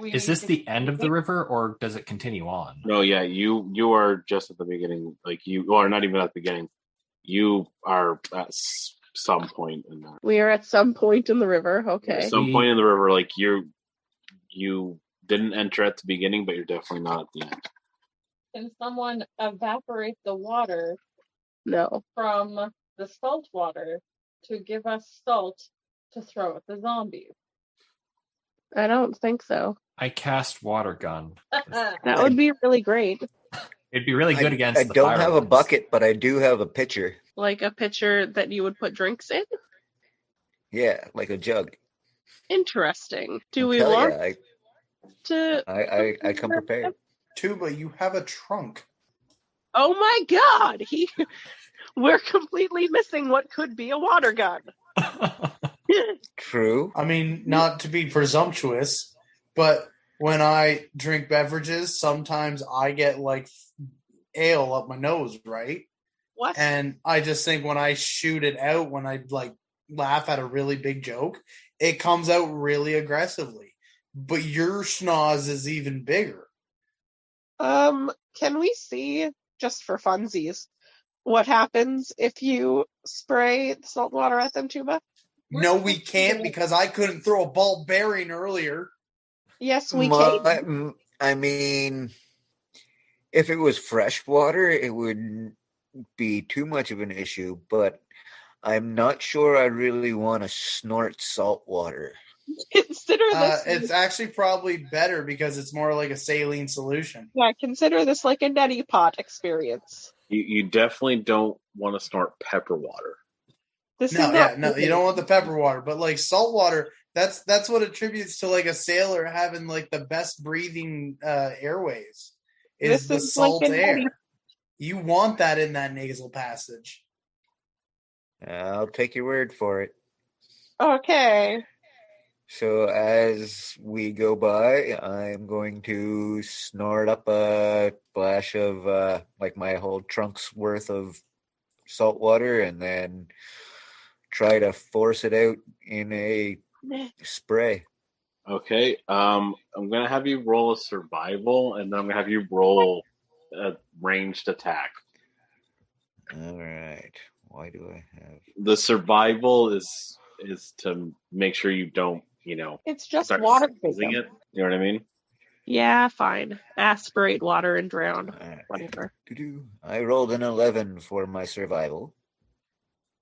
Is this the end of the river, or does it continue on? No, yeah, you are just at the beginning. Like you are not even at the beginning. You are at some point in there. We are at some point in the river. Okay. At some point in the river, like you didn't enter at the beginning, but you're definitely not at the end. Can someone evaporate the water No. from the salt water to give us salt to throw at the zombies? I don't think so. I cast water gun. That would be really great. It'd be really good against. I the don't have a fireworks. bucket, but I do have a pitcher. Like a pitcher that you would put drinks in? Yeah, like a jug. Interesting. Do we Hell want yeah, to... I come prepared. Tuba, you have a trunk. Oh my god! We're completely missing what could be a water gun. True. I mean, not to be presumptuous, but when I drink beverages, sometimes I get like ale up my nose, right? What? And I just think when I shoot it out, when I like laugh at a really big joke, it comes out really aggressively. But your schnoz is even bigger. Can we see, just for funsies, what happens if you spray the salt water at them, Tuba? No, we can't because I couldn't throw a ball bearing earlier. Yes, we can. I mean, if it was fresh water, it wouldn't be too much of an issue, but I'm not sure I really want to snort salt water. Consider this. It's actually probably better because it's more like a saline solution. Yeah, consider this like a neti pot experience. You definitely don't want to snort pepper water. This No, is yeah, not no, you don't want the pepper water, but like salt water, that's what attributes to like a sailor having like the best breathing airways is the salt like air. neti. You want that in that nasal passage. I'll take your word for it. Okay. So as we go by, I'm going to snort up a splash of like my whole trunk's worth of salt water and then try to force it out in a spray. Okay. I'm gonna have you roll a survival, and then I'm gonna have you roll a ranged attack. All right. Why do I have The survival is to make sure you don't, It's just start water squeezing vapor. it. You know what I mean? Yeah, fine. Aspirate water and drown. Alright. Whatever. I rolled an 11 for my survival.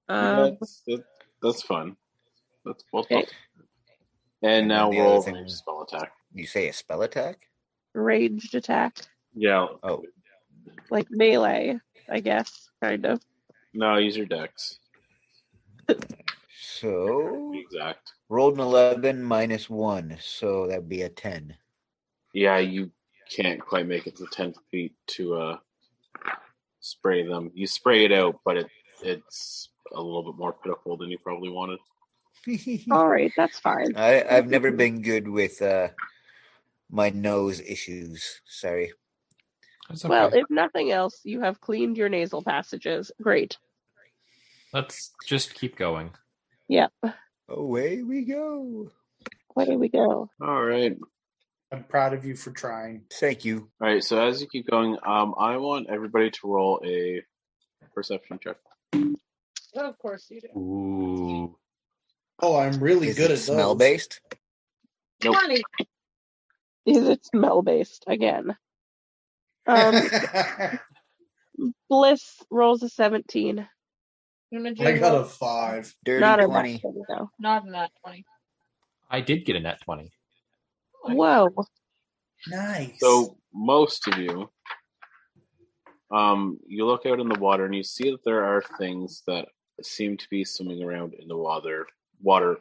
That's fun. That's well Okay. And now then the roll other thing- a spell attack. You say a spell attack? Ranged attack. Yeah. Oh, Like melee, I guess, kind of. No, use your dex. so Be exact. rolled an 11 minus 1, so that'd be a 10. Yeah, you can't quite make it to 10 feet to spray them. You spray it out, but it's a little bit more pitiful than you probably wanted. All right, that's fine. I've never been good with my nose issues. Sorry. That's okay. Well, if nothing else, you have cleaned your nasal passages. Great. Let's just keep going. Yep. Away we go. Away we go. All right. I'm proud of you for trying. Thank you. All right, so as you keep going, I want everybody to roll a perception check. Of course you do. Ooh. Oh, I'm really Is good it at those. smell based? Nope. 20. Is it smell based again? Bliss rolls a 17. I got a 5. Dirty Not a 20. nat 20, though. Not in that 20. I did get a net 20. Whoa. Nice. So most of you, you look out in the water and you see that there are things that seem to be swimming around in the water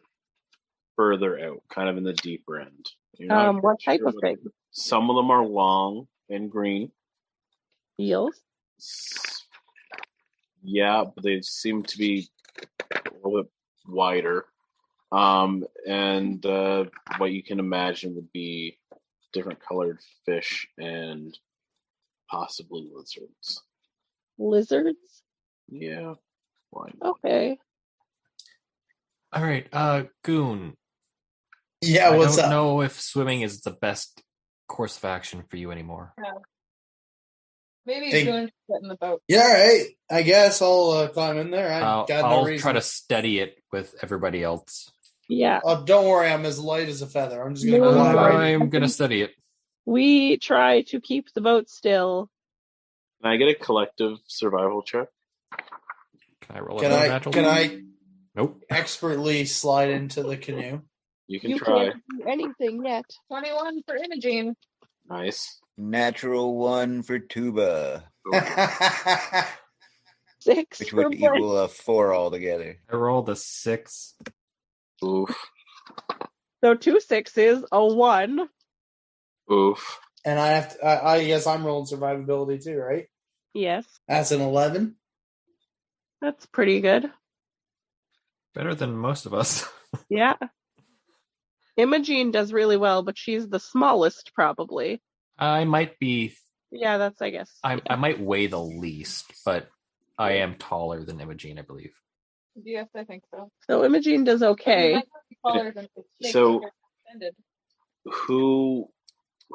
further out, kind of in the deeper end. You're not What type sure of what- thing? Some of them are long and green. Eels? Yeah, but they seem to be a little bit wider. And what you can imagine would be different colored fish and possibly lizards. Lizards? Yeah. Why not? Okay. All right, Goon. Yeah, I what's don't up? know if swimming is the best course of action for you anymore. Maybe Hey. Goon should get in the boat. Yeah, all right. I guess I'll climb in there. I'll try to steady it with everybody else. Yeah. Don't worry, I'm as light as a feather. I'm just gonna No, fly right. I'm gonna study it. We try to keep the boat still. Can I get a collective survival check? Can I roll Can another I? natural? Can I Nope. expertly slide into the canoe? You can You try. can't do anything yet. 21 for Imogene. Nice. Natural 1 for Tuba, 6 which for would Bliss. equal a 4 altogether. I rolled a 6. Oof. So 2 6s, a 1. Oof. And I have to. I guess I'm rolling survivability too, right? Yes, That's an 11. that's pretty good. Better than most of us. Yeah. Imogene does really well, but she's the smallest, probably. I might be. Yeah, that's, I guess. I might weigh the least, but I am taller than Imogene, I believe. Yes, I think so. So Imogene does okay. Might be taller than the snake So- that extended.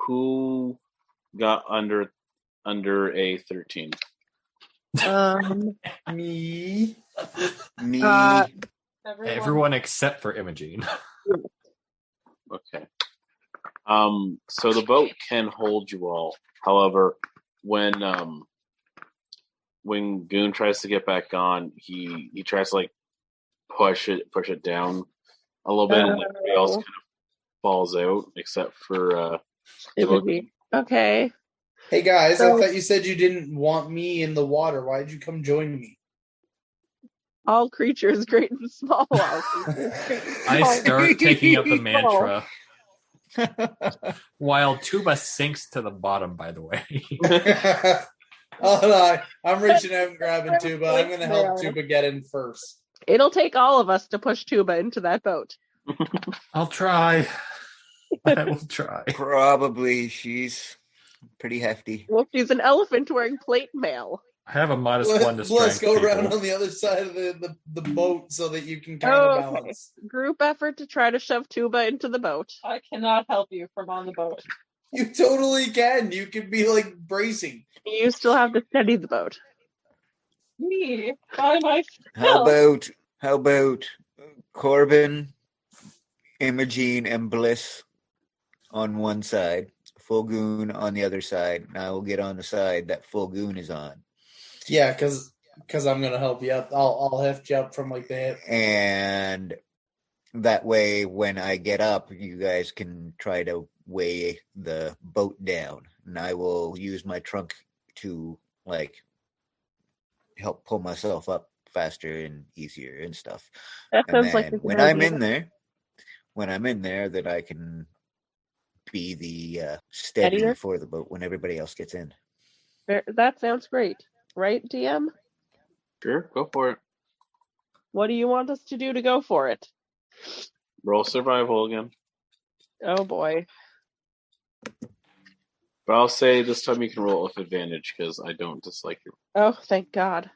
Who got under a 13? Me. Me. Everyone except for Imogene. Okay. So the boat can hold you all. However, when Goon tries to get back on, he tries to like push it down a little bit, and everybody else kind of falls out except for Imogene. Okay. Hey guys, So- I thought you said you didn't want me in the water. Why did you come join me? All creatures, great and small. All creatures, great and I small. start taking up the mantra while Tuba sinks to the bottom, by the way. Hold on. I'm reaching out and grabbing Tuba. I'm going to help Tuba get in first. It'll take all of us to push Tuba into that boat. I'll try. I will try. Probably. She's pretty hefty. Well, she's an elephant wearing plate mail. I have a minus 1 to Let's strength. go around people. on the other side of the boat so that you can Oh, counterbalance. Group effort to try to shove Tuba into the boat. I cannot help you from on the boat. You totally can. You could be like bracing. You still have to steady the boat. Me by How myself. about Corbin, Imogene, and Bliss on one side, Full Goon on the other side, and I will get on the side that Full Goon is on. Yeah, because I'm gonna help you up. I'll heft you up from like the hip. And that way, when I get up, you guys can try to weigh the boat down, and I will use my trunk to like help pull myself up faster and easier and stuff. That And sounds like a then good when I'm idea. in there, then I can be the steady Steadier? for the boat when everybody else gets in. That sounds great. Right, DM? Sure, go for it. What do you want us to do to go for it? Roll survival again. Oh boy. But I'll say this time you can roll with advantage because I don't dislike your. Oh, thank God.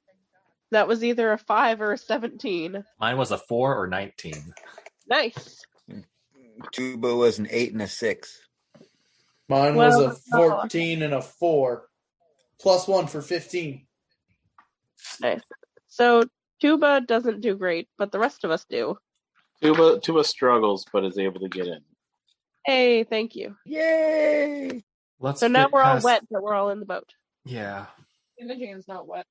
That was either a 5 or a 17. Mine was a 4 or 19. Nice. Tuba was an 8 and a 6. Mine was Well, a 14 and a 4. Plus 1 for 15. Nice. So Tuba doesn't do great, but the rest of us do. Tuba struggles but is able to get in. Hey, thank you. Yay! Let's So now get we're all past- wet, but we're all in the boat. Yeah. Imogene's not wet.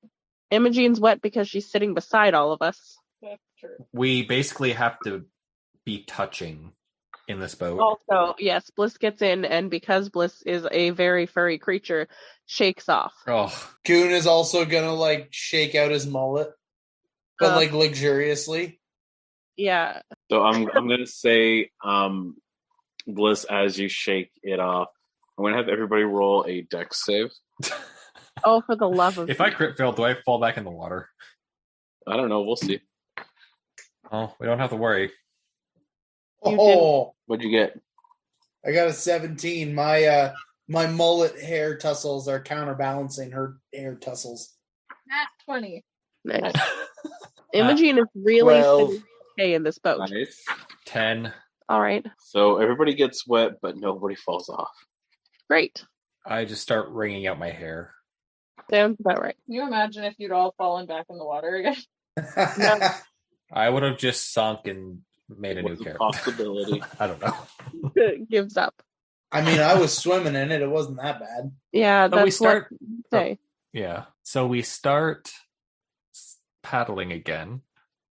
Imogene's wet because she's sitting beside all of us. That's true. We basically have to be touching in this boat. Also, yes, Bliss gets in, and because Bliss is a very furry creature, shakes off. Oh, Goon is also gonna like shake out his mullet, but like luxuriously. Yeah. So I'm gonna say, Bliss, as you shake it off, I'm gonna have everybody roll a dex save. Oh, for the love of if I crit fail, do I fall back in the water? I don't know. We'll see. Oh, we don't have to worry. You Oh, What'd you get? I got a 17. My mullet hair tussles are counterbalancing her hair tussles. Nat 20. Nice. Imogene is really 12. sitting okay in this boat. Nice. 10. All right. So everybody gets wet, but nobody falls off. Great. I just start wringing out my hair. Sounds about right. Can you imagine if you'd all fallen back in the water again? No. I would have just sunk and made a new What's the character. possibility? I don't know. Gives up. I mean, I was swimming in it. It wasn't that bad. Yeah, So that's we start. what I say. Yeah. So we start paddling again.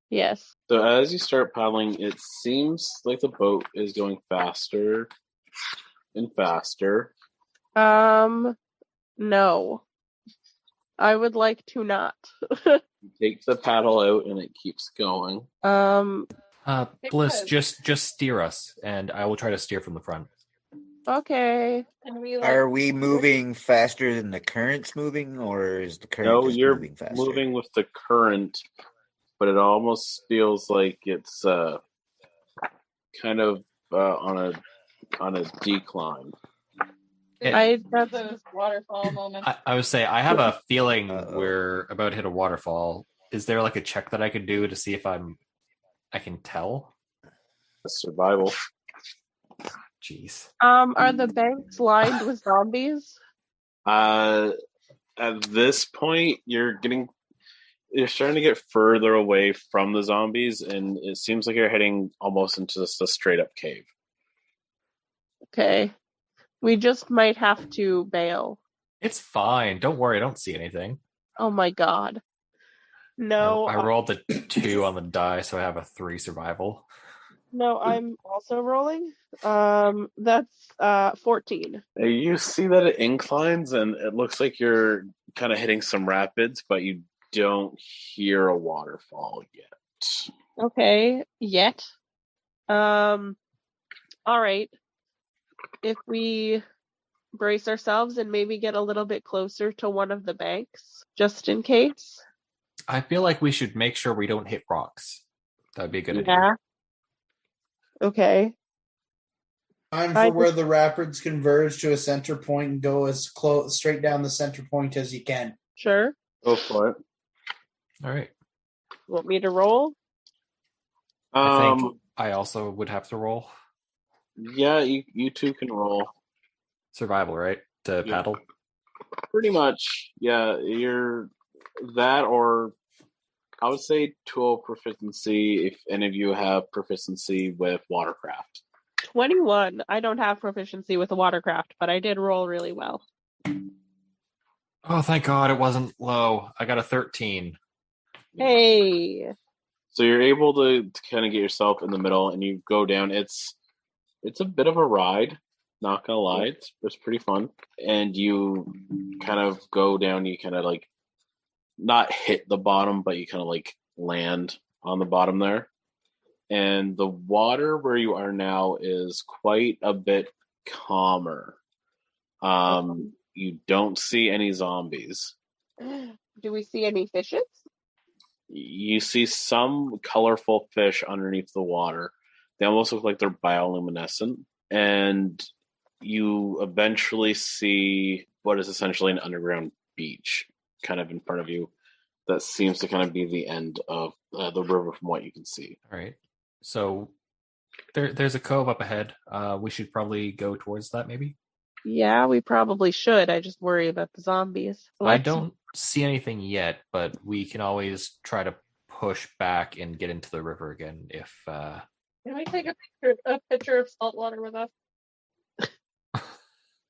Yes. So as you start paddling, it seems like the boat is going faster and faster. No. I would like to not. You take the paddle out and it keeps going. Bliss, just steer us, and I will try to steer from the front. Okay. And we Are we moving faster than the current's moving, or is the current just you're moving faster? moving with the current, but it almost feels like it's kind of on a decline. those waterfall moments. I would say I have a feeling Uh-oh. we're about to hit a waterfall. Is there like a check that I could do to see if I can tell? Survival. Jeez. Are the banks lined with zombies? At this point, you're starting to get further away from the zombies, and it seems like you're heading almost into just a straight up cave. Okay. We just might have to bail. It's fine. Don't worry. I don't see anything. Oh my god. No. I rolled the 2 on the die, so I have a 3 survival. No, I'm also rolling. That's 14. You see that it inclines, and it looks like you're kind of hitting some rapids, but you don't hear a waterfall yet. Okay, yet. All right. If we brace ourselves and maybe get a little bit closer to one of the banks, just in case. I feel like we should make sure we don't hit rocks. That'd be a good idea. Yeah. Okay. Time for where the rapids converge to a center point and go as close straight down the center point as you can. Sure. Go for it. All right. Want me to roll? I think I also would have to roll Yeah, you two can roll. survival, right? To Yeah. paddle. Pretty much, yeah. You're that, or I would say tool proficiency if any of you have proficiency with watercraft. 21. I don't have proficiency with the watercraft, but I did roll really well. Oh, thank God it wasn't low. I got a 13. Hey. So you're able to kind of get yourself in the middle, and you go down. It's a bit of a ride, not gonna lie. It's pretty fun, and you kind of go down. You kind of like not hit the bottom, but you kind of like land on the bottom there. And the water where you are now is quite a bit calmer. You don't see any zombies. Do we see any fishes? You see some colorful fish underneath the water. They almost look like they're bioluminescent. And you eventually see what is essentially an underground beach kind of in front of you. That seems to kind of be the end of the river from what you can see. All right. So there's a cove up ahead. We should probably go towards that, maybe? Yeah, we probably should. I just worry about the zombies. I don't see anything yet, but we can always try to push back and get into the river again if... Can we take a picture of salt water with us?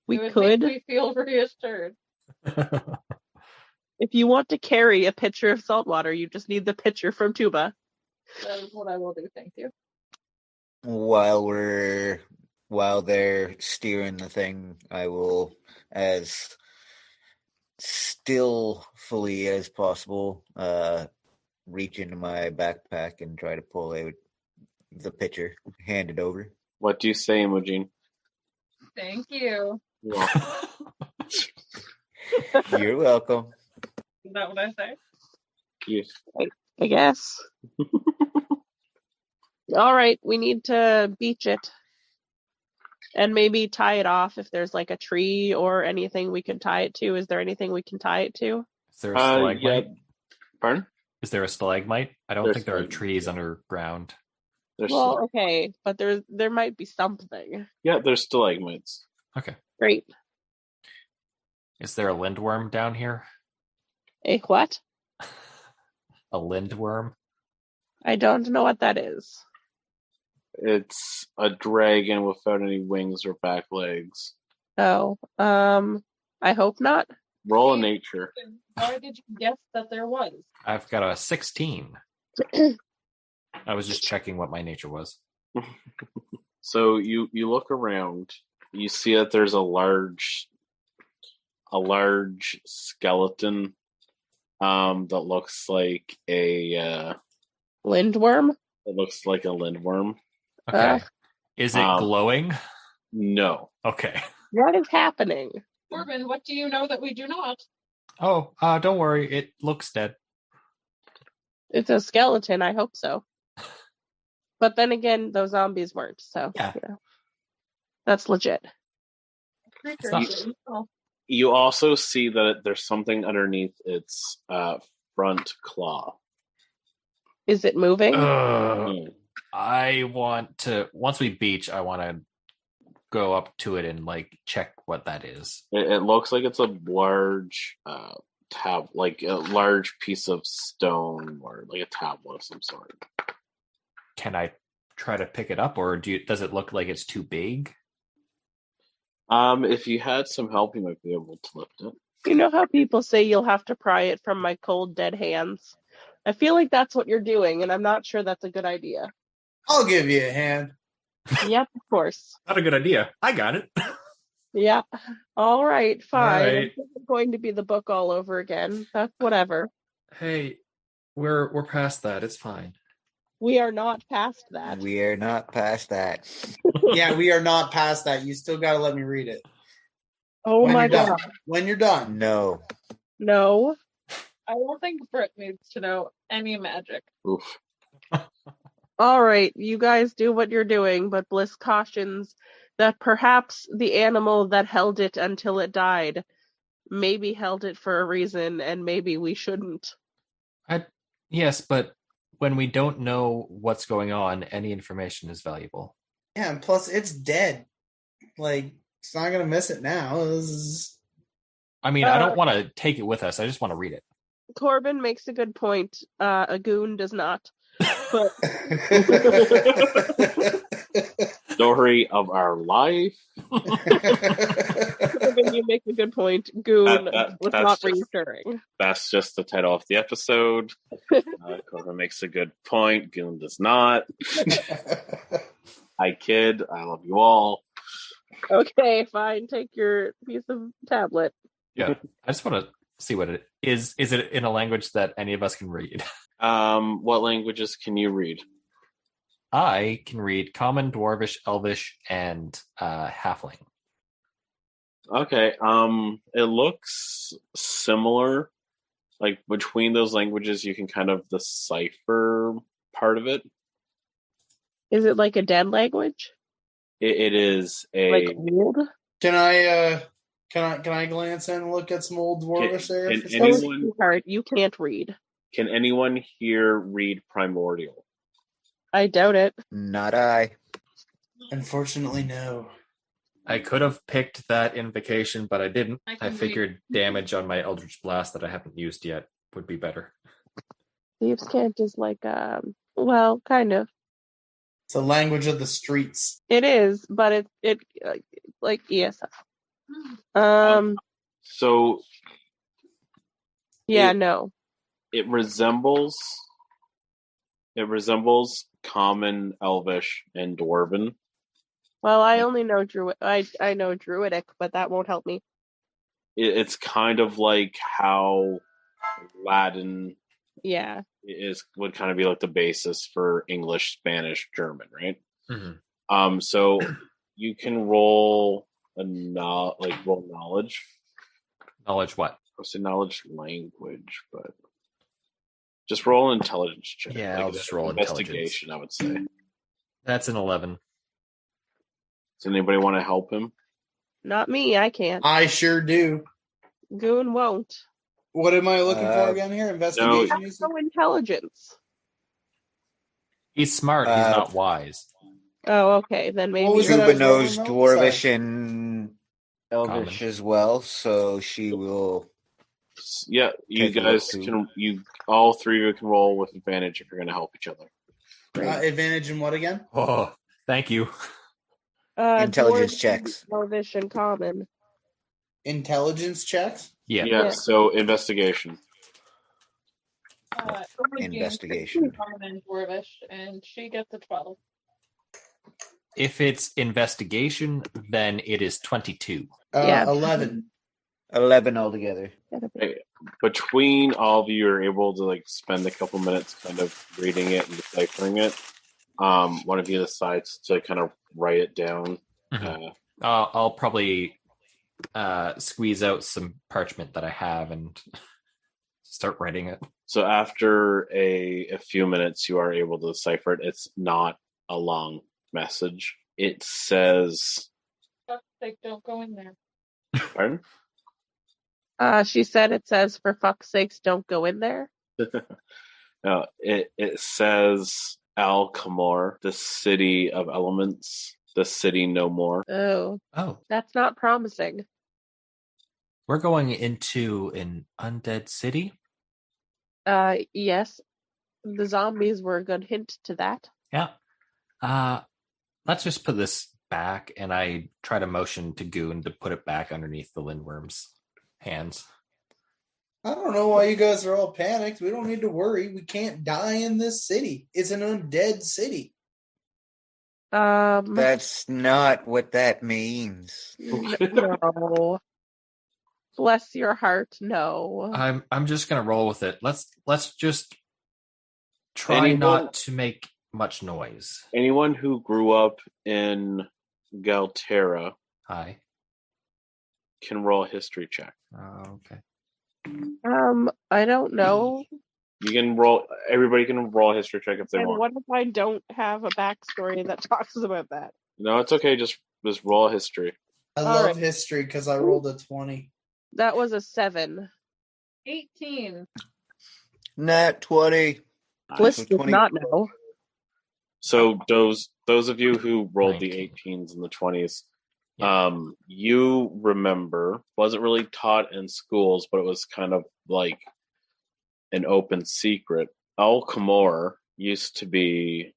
We It would could. make me feel reassured. If you want to carry a pitcher of salt water, you just need the pitcher from Tuba. That is what I will do. Thank you. While they're steering the thing, I will, as stillfully as possible, reach into my backpack and try to pull out the pitcher, hand it over. What do you say, Imogen? Thank you. You're welcome. Is that what I say? Yes. I guess. All right, we need to beach it. And maybe tie it off if there's like a tree or anything we can tie it to. Is there anything we can tie it to? Is there a stalagmite? Yeah. Pardon? Is there a stalagmite? I don't There's think there are stalagmite, trees yeah. underground. There's Well, okay, but there might be something. there's stalagmites. Okay. Great. Is there a lindworm down here? A what? A lindworm? I don't know what that is. It's a dragon without any wings or back legs. Oh, I hope not. Roll a nature. Why did you guess that there was? I've got a 16. I was just checking what my nature was. So you look around. You see that there's a large skeleton that looks like a Lindworm? it looks like a lindworm. Okay. Is it glowing? No. Okay. What is happening? Corbin, what do you know that we do not? Oh, don't worry. It looks dead. It's a skeleton, I hope so. But then again, those zombies weren't, so Yeah. That's legit. You also see that there's something underneath its front claw. Is it moving? I want to, once we beach, I want to go up to it and check what that is. It looks like it's a large like a large piece of stone or like a tablet of some sort. Can I try to pick it up, or does it look like it's too big? If you had some help, you might be able to lift it. You know how people say you'll have to pry it from my cold, dead hands? I feel like that's what you're doing, and I'm not sure that's a good idea. I'll give you a hand. Yep, of course. Not a good idea. I got it. Yeah. All right, fine. All right. It's going to be the book all over again. That's whatever. Hey, we're past that. It's fine. We are not past that. We are not past that. Yeah, we are not past that. You still got to let me read it. Oh When my you're done. god. When you're done. No. No. I don't think Britt needs to know any magic. Oof. All right, you guys do what you're doing, but Bliss cautions that perhaps the animal that held it until it died maybe held it for a reason, and maybe we shouldn't. Yes, but when we don't know what's going on, any information is valuable. Yeah, and plus it's dead. It's not going to miss it now. I mean, I don't want to take it with us. I just want to read it. Corbin makes a good point. A goon does not. But Story of our life. Corbin, you make a good point. Goon was not reassuring. That's just the title of the episode. Corbin makes a good point. Goon does not. I kid. I love you all. Okay, fine. Take your piece of tablet. Yeah, I just want to see what it is. Is it in a language that any of us can read? What languages can you read? I can read Common, Dwarvish, Elvish, and Halfling. Okay. It looks similar. Like between those languages, you can kind of decipher part of it. Is it like a dead language? It is a Like old? Can I glance in and look at some old dwarvish there? Can So it's anyone- too hard. You can't read. Can anyone here read Primordial? I doubt it. Not I. Unfortunately, no. I could have picked that invocation, but I didn't. I I can figured damage on my Eldritch Blast that I haven't used yet would be better. Thieves' Cant is like, well, kind of. It's a language of the streets. It is, but it like ESF. So Yeah, it- no. it resembles Common, Elvish, and Dwarven. Well, I only know Druid. I know Druidic, but that won't help me. It's kind of like how Latin Yeah. would kind of be like the basis for English, Spanish, German, right? Mm-hmm. So you can roll roll knowledge. Knowledge what? I would say knowledge language, but just roll an intelligence check. Yeah, I'll just roll investigation. I would say. That's an 11. Does anybody want to help him? Not me. I can't. I sure do. Goon won't. What am I looking for again here? Investigation. you said? No intelligence. He's smart. He's not wise. Oh, okay. Then maybe. What was it I Tuba was knows rolling, though? Dwarvish Sorry. and Elvish Common. as well, so she will. Yeah, you Take a look, guys too. can. All three of you can roll with advantage if you're going to help each other. Advantage in what again? Oh, thank you. Intelligence Dwarven, checks. Elvish, and common. Intelligence checks? Yeah. Yeah. So investigation. Investigation. Common and Dwarvish, and she gets a 12. If it's investigation, then it is 22. Yeah. 11. 11 altogether. Between all of you are able to like spend a couple minutes kind of reading it and deciphering it. One of you decides to kind of write it down. Mhm. I'll probably squeeze out some parchment that I have and start writing it. So after a few minutes, you are able to decipher it. It's not a long message. It says, Fuck's sake, don't go in there. pardon? She said it says, "For fuck's sakes, don't go in there." No, it says Al-Kamor, the city of elements, the city no more. Oh, Oh, that's not promising. we're going into an undead city? Yes. The zombies were a good hint to that. Yeah. Let's just put this back, and I try to motion to Goon to put it back underneath the Lindworm's hands. I don't know why you guys are all panicked. We don't need to worry. We can't die in this city. It's an undead city. That's not what that means. No. Bless your heart, no. I'm just gonna roll with it. Let's just try not to make much noise. Anyone who grew up in Galterra Hi. can roll a history check. Oh, okay. I don't know. You can roll. Everybody can roll a history check if they And want. what if I don't have a backstory that talks about that? No, it's okay. Just roll a history. I All love right. history because I rolled a 20. That was a 7. 18. Nat 20. Bliss So does 20. not know. So those of you who rolled 19. the 18s and the 20s, Yeah. you remember, wasn't really taught in schools, but it was kind of like an open secret. Al-Kamor used to be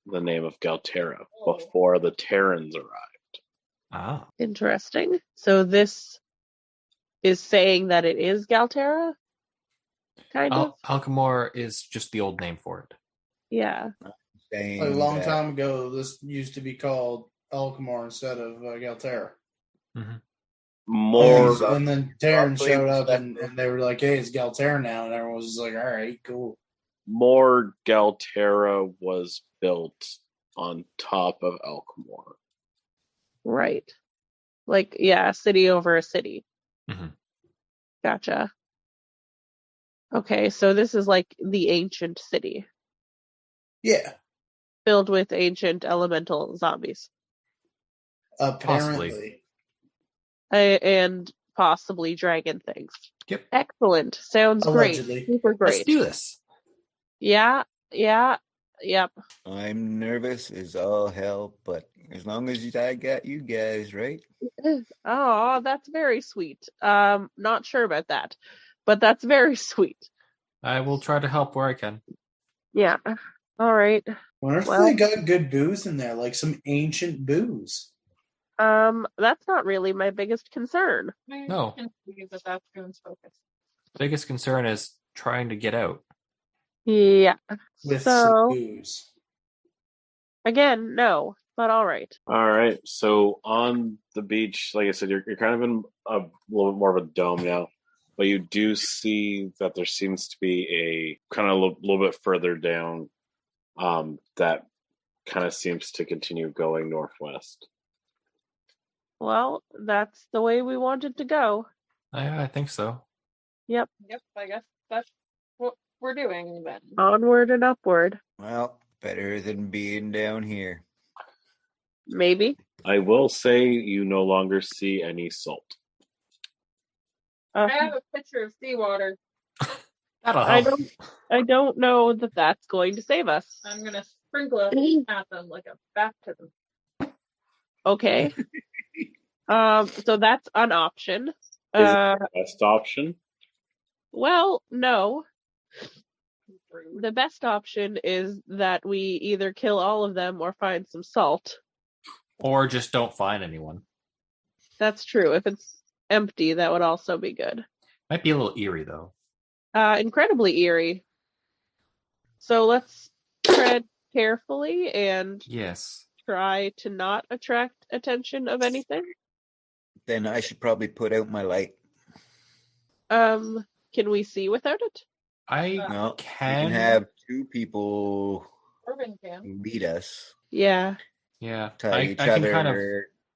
the name of Galterra before the Terrans arrived. Ah. Interesting. So this is saying that it is Galterra? Kind of? Alcamore is just the old name for it. Yeah. Saying A long that- time ago, this used to be called Alcamar instead of Galterra. More And then Terran Roughly showed up respected. and they were like, hey, it's Galterra now. And everyone was just like, all right, cool. more Galterra was built on top of Alcamor. Right. Like, yeah, a city over a city. Mhm. Gotcha. Okay, so this is like the ancient city Yeah, filled with ancient elemental zombies. apparently. And possibly dragon things. Yep. Excellent. Sounds Allegedly. great. Super great. Let's do this. Yeah, yep. I'm nervous as all hell, but as long as I got you guys, right? Oh, that's very sweet. Not sure about that, but that's very sweet. I will try to help where I can. Yeah. All right. Wonder if Well- they got good booze in there, like some ancient booze. That's not really my biggest concern. No. I can see that that's Goon's focus. Biggest concern is trying to get out. Yeah. With some So booze. again, no, but all right. All right. So on the beach, like I said, you're kind of in a little bit more of a dome now, but you do see that there seems to be a kind of a little bit further down that kind of seems to continue going northwest. Well, that's the way we wanted to go. I think so. Yep, I guess that's what we're doing then. Onward and upward. Well, better than being down here. Maybe. I will say you no longer see any salt. I have a picture of seawater. That'll I help. don't know that that's going to save us. I'm gonna Sprinkle at them like a baptism. Okay. So that's an option. Is it the best option? Well, no. The best option is that we either kill all of them or find some salt. Or just don't find anyone. That's true. If it's empty, that would also be good. Might be a little eerie, though. Incredibly eerie. So let's tread carefully and Yes. try to not attract attention of anything. Then I should probably put out my light. Can we see without it? No, we can can have two people Urban can. lead us, Yeah. Yeah. tie I each can other kind of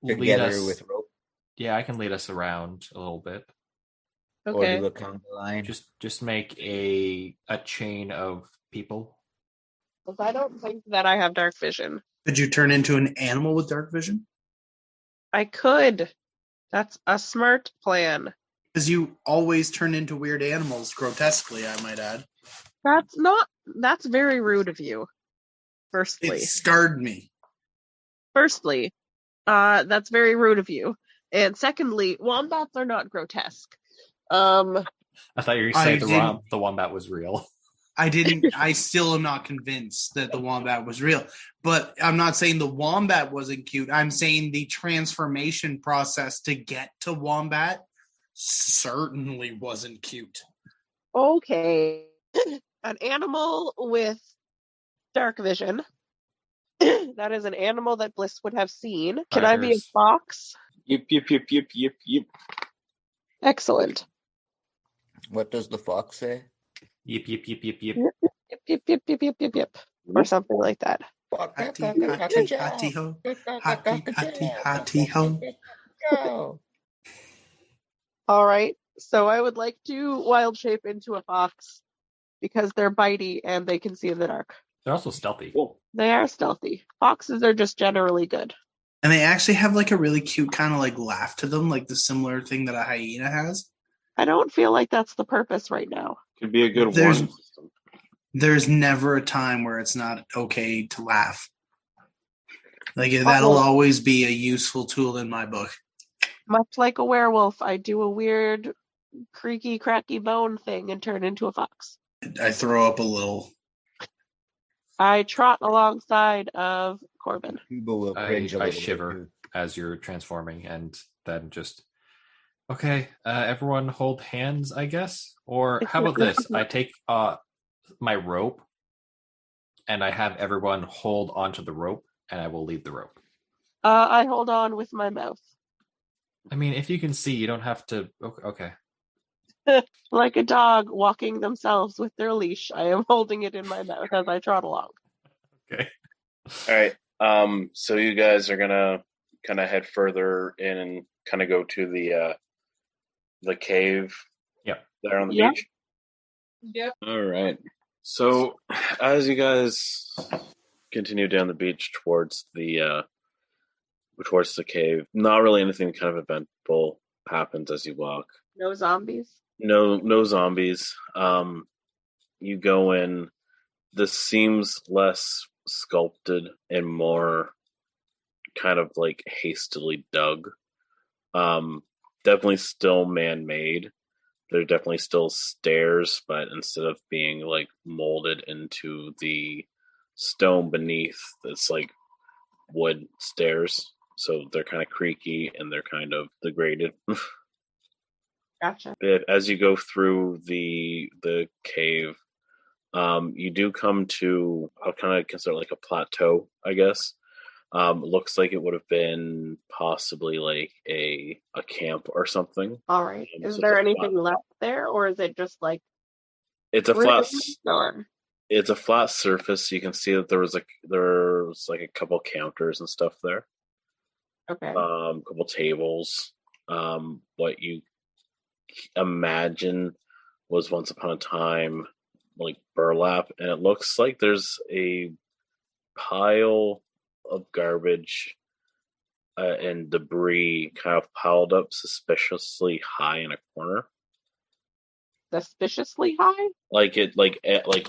lead together us. with rope, Yeah, I can lead us around a little bit. or Okay. do a conga line. Just make a chain of people. Because I don't think that I have dark vision. Could you turn into an animal with dark vision? I could. That's a smart plan. Because you always turn into weird animals grotesquely, I might add. That's very rude of you. It scarred me. Firstly, that's very rude of you. And secondly, wombats are not grotesque. I thought you were saying didn't- the wombat was real. I still am not convinced that the wombat was real. But I'm not saying the wombat wasn't cute. I'm saying the transformation process to get to wombat certainly wasn't cute. Okay. An animal with dark vision. That is an animal that Bliss would have seen. Can I be a Tigers. fox? Yep. Excellent. What does the fox say? Yip. Yep, yep, yep, yep, yep, yep, yep. Or something like that. Hattie, hattie, ho. Hattie, ho. All right. So I would like to wild shape into a fox because they're bitey and they can see in the dark. They're also stealthy. Cool. They are stealthy. Foxes are just generally good. And they actually have like a really cute kind of like laugh to them, like the similar thing that a hyena has. I don't feel like that's the purpose right now. Could be a good There's- warning system. There's never a time where it's not okay to laugh. Like that'll always be a useful tool in my book. Much like a werewolf, I do a weird creaky, cracky bone thing and turn into a fox. I throw up a little. I trot alongside of Corbin. People will cringe a I little shiver bit. as you're transforming, and then just everyone hold hands, I guess. Or how about this? I take my rope, and I have everyone hold onto the rope, and I will lead the rope. I hold on with my mouth. I mean, if you can see, you don't have to. Okay. Like a dog walking themselves with their leash, I am holding it in my mouth as I trot along. Okay. All right. So you guys are gonna kind of head further in and kind of go to the cave. Yep. There on the Yep. beach. Yep. All right. So as you guys continue down the beach towards the cave, not really anything kind of eventful happens as you walk. No zombies? No zombies. You go in. This seems less sculpted and more kind of like hastily dug. Definitely still man-made. There are definitely still stairs, but instead of being like molded into the stone beneath, it's like wood stairs. So they're kind of creaky and they're kind of degraded. Gotcha. As you go through the cave, you do come to, I'll kind of consider like a plateau, I guess. Looks like it would have been possibly like a camp or something. All right. Is So there it's a anything flat- left there, or is it just like It's a flat. Door? It's a flat surface. You can see that there was a couple counters and stuff there. Okay. Couple tables. What you imagine was once upon a time like burlap, and it looks like there's a pile of garbage and debris kind of piled up suspiciously high in a corner. Suspiciously high? Like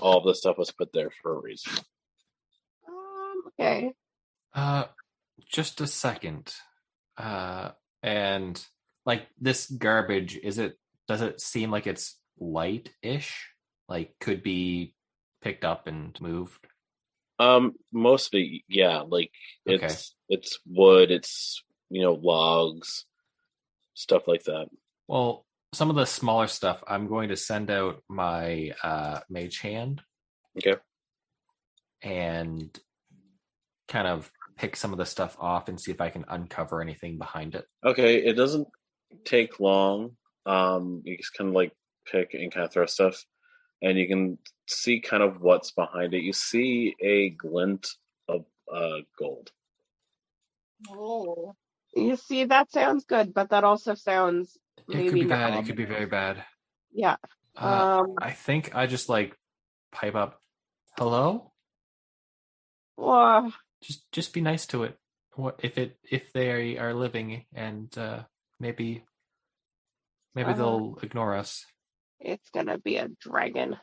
all of the stuff was put there for a reason. Okay. Just a second. And like this garbage, does it seem like it's light-ish? Like could be picked up and moved? Most of it, yeah. Like Okay. it's wood, it's logs, stuff like that. Well, some of the smaller stuff, I'm going to send out my mage hand Okay. and kind of pick some of the stuff off and see if I can uncover anything behind it. Okay, it doesn't take long. You just kind of like pick and kind of throw stuff, and you can see kind of what's behind it. You see a glint of gold. Oh. You see, that sounds good, but that also sounds It maybe could be not. bad. It could be very bad. Yeah. I think I just like pipe up, hello? Well, Just be nice to it. What if they are living and maybe they'll ignore us. it's gonna be a dragon.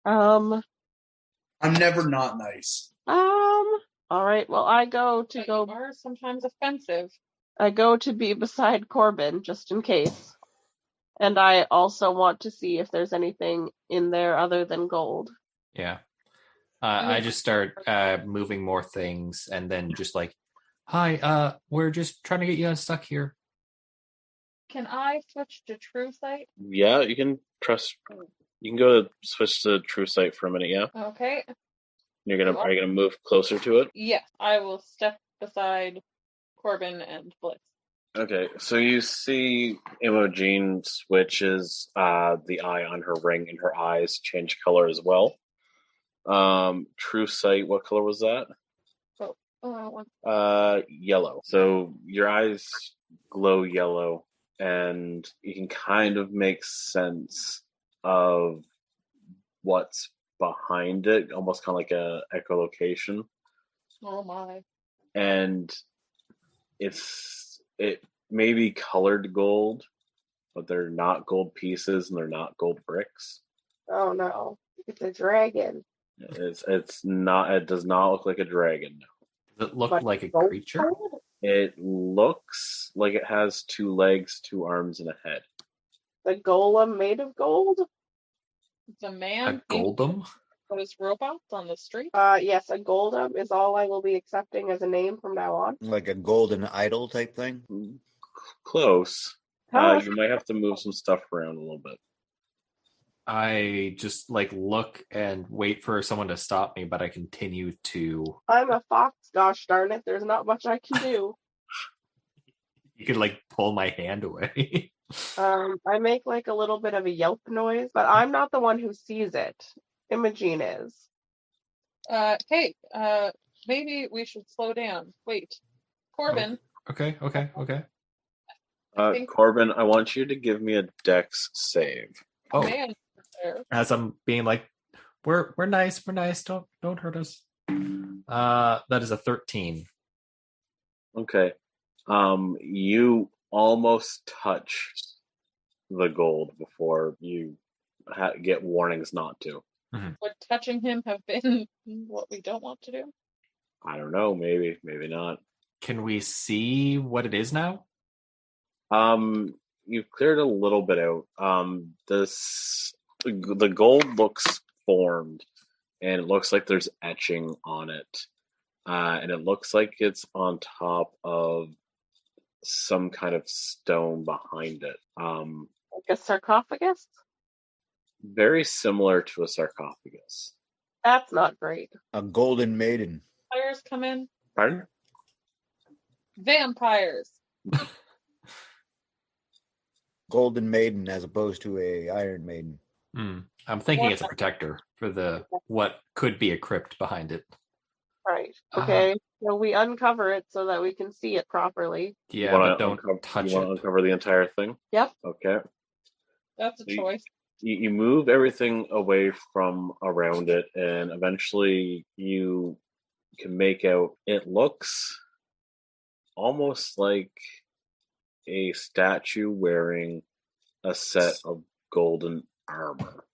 um. I'm never not nice. All right. Well, I go to But go. you are sometimes offensive. I go to be beside Corbin just in case, and I also want to see if there's anything in there other than gold. Yeah. I I mean- just start moving more things and then just like, hi, we're just trying to get you unstuck here. Can I switch to true sight? Yeah, you can trust. You can go to switch to true sight for a minute. Yeah, Okay. are you gonna move closer to it? Yes, I will step beside Corbin and Bliss. Okay, so you see Imogen switches the eye on her ring, and her eyes change color as well. True sight, what color was that? Yellow. So your eyes glow yellow, and you can kind of make sense of what's behind it, almost kind of like a echolocation. Oh my. And it may be colored gold, but they're not gold pieces and they're not gold bricks. Oh no, it's a dragon. It's not. It does not look like a dragon. Does it look But like a gold creature? colored? It looks like it has 2 legs, 2 arms, and a head. The golem made of gold? It's a A man golem? those robots on the street. Yes, a golem is all I will be accepting as a name from now on. Like a golden idol type thing. Close. Huh? You might have to move some stuff around a little bit. I just like look and wait for someone to stop me, but I continue to. I'm a fox, gosh darn it. There's not much I can do. You could like pull my hand away. I make like a little bit of a yelp noise, but I'm not the one who sees it. Imogene is. Hey, maybe we should slow down. Wait. Corbin, Okay. I think- Corbin, I want you to give me a dex save. Oh, man there. as I'm being like, we're nice, don't hurt us. That is a 13. Okay. You almost touch the gold before you get warnings not to. Would touching him have been what we don't want to do? I don't know. Maybe not. Can we see what it is now? You've cleared a little bit out. The gold looks formed, and it looks like there's etching on it, and it looks like it's on top of some kind of stone behind it. Like a sarcophagus? Very similar to a sarcophagus. That's not great. A golden maiden. Vampires come in. Pardon? Vampires. Golden maiden as opposed to a iron maiden. I'm thinking it's a protector for the what could be a crypt behind it. Right. Okay. So we uncover it so that we can see it properly. Yeah, but don't touch you want to it. uncover the entire thing? Yep. Okay. That's a choice. You move everything away from around it, and eventually you can make out it looks almost like a statue wearing a set of golden armor.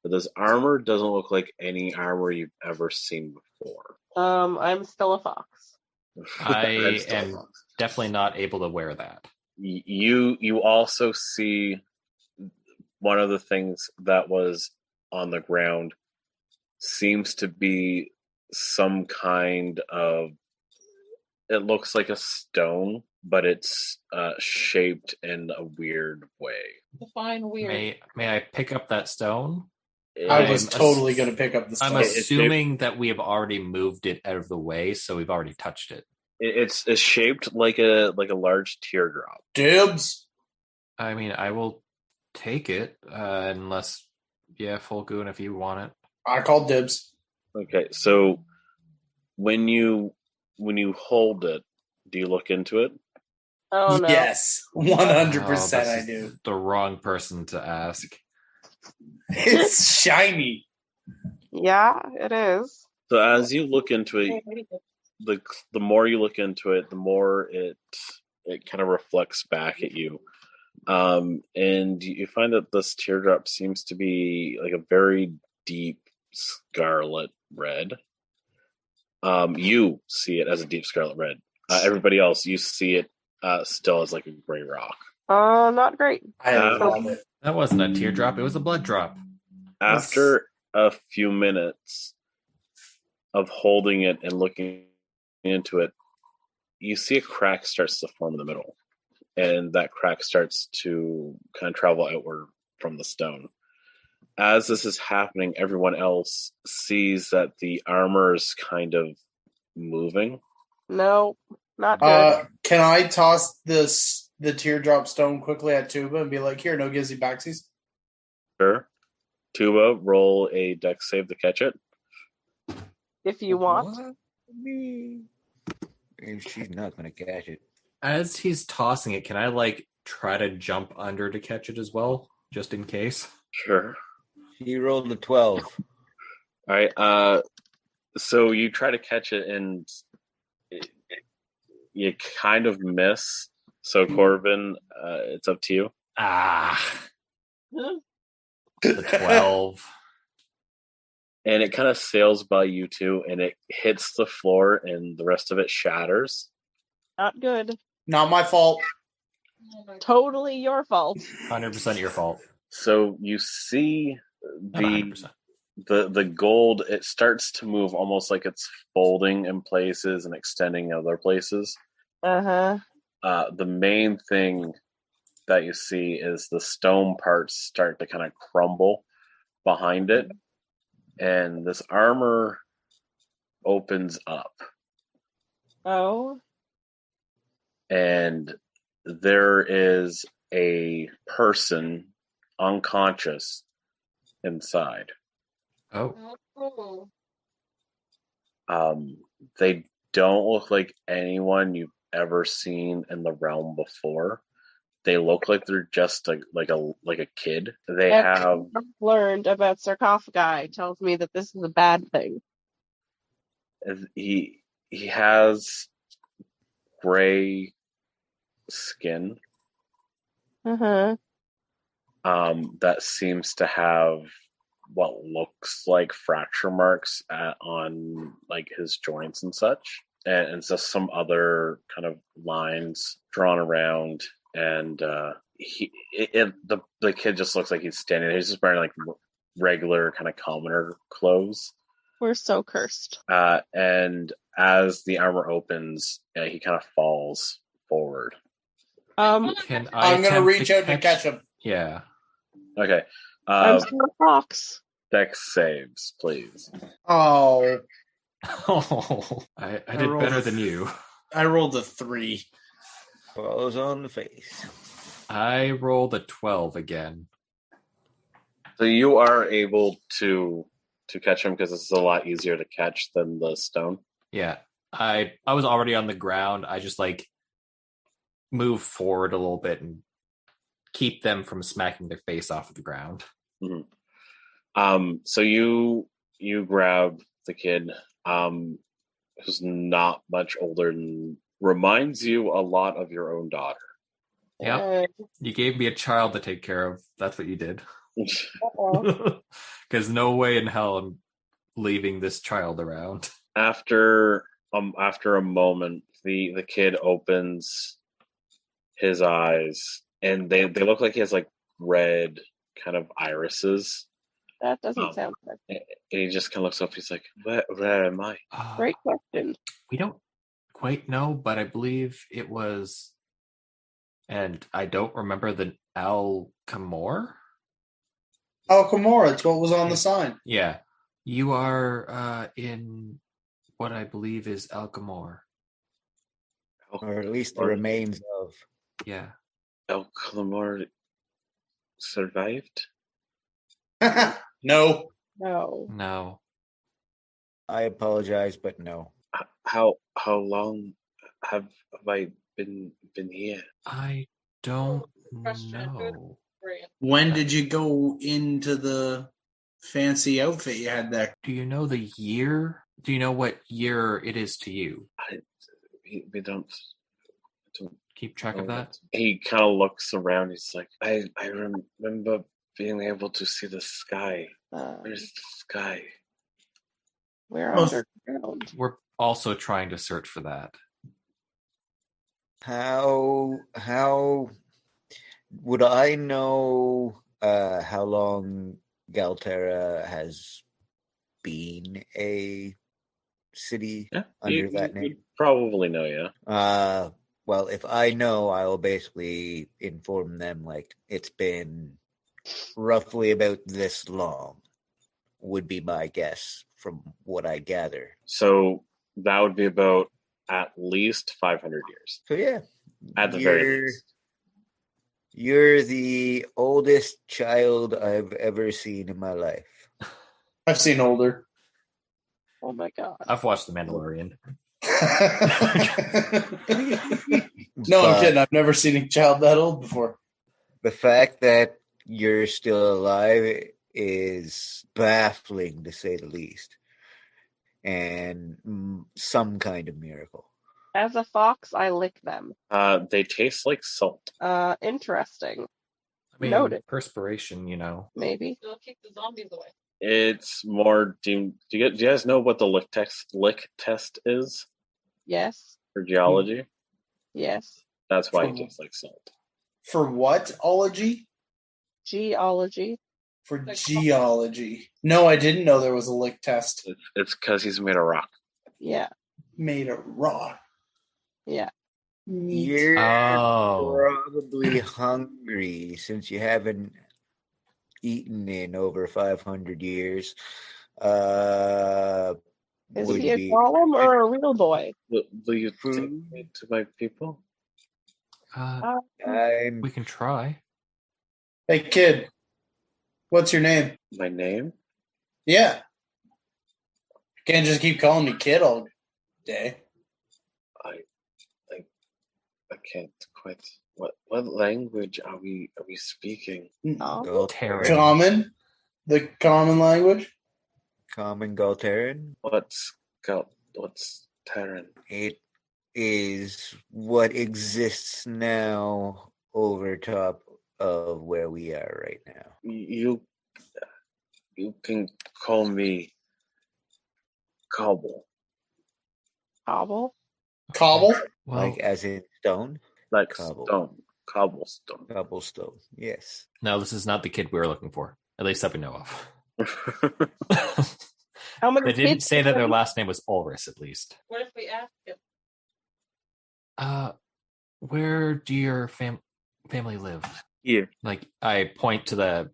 But this armor doesn't look like any armor you've ever seen before. I'm still a fox. I Still am fox. definitely not able to wear that. You also see one of the things that was on the ground seems to be some kind of, it looks like a stone, but it's shaped in a weird way. Define weird. May I pick up that stone? I was I'm totally going to pick up the I'm stone. assuming that we have already moved it out of the way, so we've already touched it. It's shaped like a large teardrop. Dibs. I mean, I will take it, unless, Fulgoon, if you want it. I called dibs. Okay, so when you hold it, do you look into it? Oh no. Yes, 100% this I is do. the wrong person to ask. It's shiny. Yeah, it is. So as you look into it, the more you look into it, the more it kind of reflects back at you. And you find that this teardrop seems to be like a very deep scarlet red. You see it as a deep scarlet red. Everybody else, you see it still as like a gray rock. Not great. I love it. That wasn't a teardrop, it was a blood drop. After a few minutes of holding it and looking into it, you see a crack starts to form in the middle. And that crack starts to kind of travel outward from the stone. As this is happening, everyone else sees that the armor is kind of moving. No, not good. Can I toss the teardrop stone quickly at Tuba and be like, here, no gizzy backsies? Sure. Tuba, roll a dex save to catch it. If you want. What? Me? She's not going to catch it. As he's tossing it, can I try to jump under to catch it as well, just in case? Sure. She rolled a 12. All right. So you try to catch it, and you kind of miss. So Corbin, it's up to you. The 12. And it kind of sails by you two, and it hits the floor, and the rest of it shatters. Not good. Not my fault. Totally your fault. 100% your fault. So you see Not 100%. the gold, it starts to move almost like it's folding in places and extending other places. Uh-huh. The main thing that you see is the stone parts start to kind of crumble behind it, and this armor opens up. Oh. And there is a person unconscious inside. Oh. They don't look like anyone you've ever seen in the realm before. They look like they're just like a kid. They have learned about sarcophagi tells me that this is a bad thing. He has gray skin. Uh-huh. That seems to have what looks like fracture marks on his joints and such, and it's just some other kind of lines drawn around. And the kid just looks like he's standing there. He's just wearing regular kind of commoner clothes. We're so cursed. And as the armor opens, he kind of falls forward. I'm gonna reach out to catch him. Yeah. Okay. I'm still a fox. Dex saves, please. Oh. I did better than you. I rolled a 3. Falls on the face. I rolled a 12 again. So you are able to catch him because this is a lot easier to catch than the stone. Yeah. I was already on the ground. I just move forward a little bit and keep them from smacking their face off of the ground. Mm-hmm. So you grab the kid, who's not much older and reminds you a lot of your own daughter. Yeah. You gave me a child to take care of. That's what you did. Because no way in hell I'm leaving this child around. After a moment, the kid opens his eyes, and they look like he has like red kind of irises. That doesn't sound good. And he just kind of looks up. He's like, "Where am I?" Great question. We don't quite know, but I believe it was, and I don't remember the Al-Kamor. Alcamora, it's what was on the sign. Yeah, you are in what I believe is Al-Kamor. Or at least the remains of. Yeah. Al-Kamor survived? No. No. I apologize, but no. How long have I been here? I don't Question. know. When did you go into the fancy outfit you had there? Do you know the year? Do you know what year it is to you? We don't Keep track of that? He kind of looks around. He's like, I remember being able to see the sky. Where's the sky? We're underground. We're also trying to search for that. How would I know how long Galterra has been a city under that name? You'd probably know, yeah. Well, if I know, I will basically inform them like it's been roughly about this long, would be my guess from what I gather. So that would be about at least 500 years. So yeah, At the very least. You're the oldest child I've ever seen in my life. I've seen older. Oh my god. I've watched The Mandalorian. No, I'm kidding. I've never seen a child that old before. The fact that you're still alive is baffling, to say the least, and some kind of miracle. As a fox, I lick them. They taste like salt. Interesting. I mean, Noted. perspiration, you know. Maybe. It'll keep the zombies away. It's more. Do you guys know what the lick test is Yes. for geology? Yes. That's why it tastes like salt. For what ology? Geology. For geology. No, I didn't know there was a lick test. It's because he's made of rock. Yeah. Made of rock. Yeah. You're probably hungry since you haven't eaten in over 500 years. Is he a golem or a real boy? Will you take me to my people? We can try. Hey, kid. What's your name? My name? Yeah. You can't just keep calling me kid all day. I can't quite. What language are we speaking? Galterran. Common? The common language? Common Galterran? What's Terran? It is what exists now over top of where we are right now. You can call me Cobble. Cobble? Cobble? Well, Like as in stone? Like Cobble. stone. Cobblestone. Cobblestone, yes. no, this is not the kid we were looking for. At least that we know of. How many They didn't kids say that their did last name was Ulrich, at least. What if we ask him? Where do your family live? Here. Like, I point to the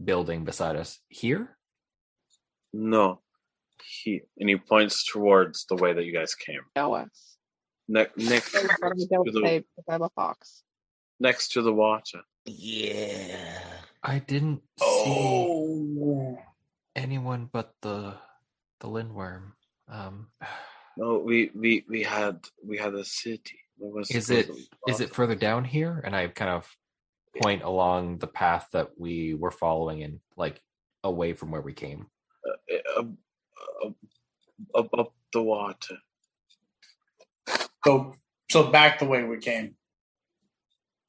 building beside us. Here? No. Here. And he points towards the way that you guys came. know us? Next That's what I don't say because I'm a fox. next to the water. Yeah. I didn't see anyone but the lindworm. No, we had a city. Is it further down here? And I kind of point along the path that we were following and away from where we came. Up the water? So back the way we came.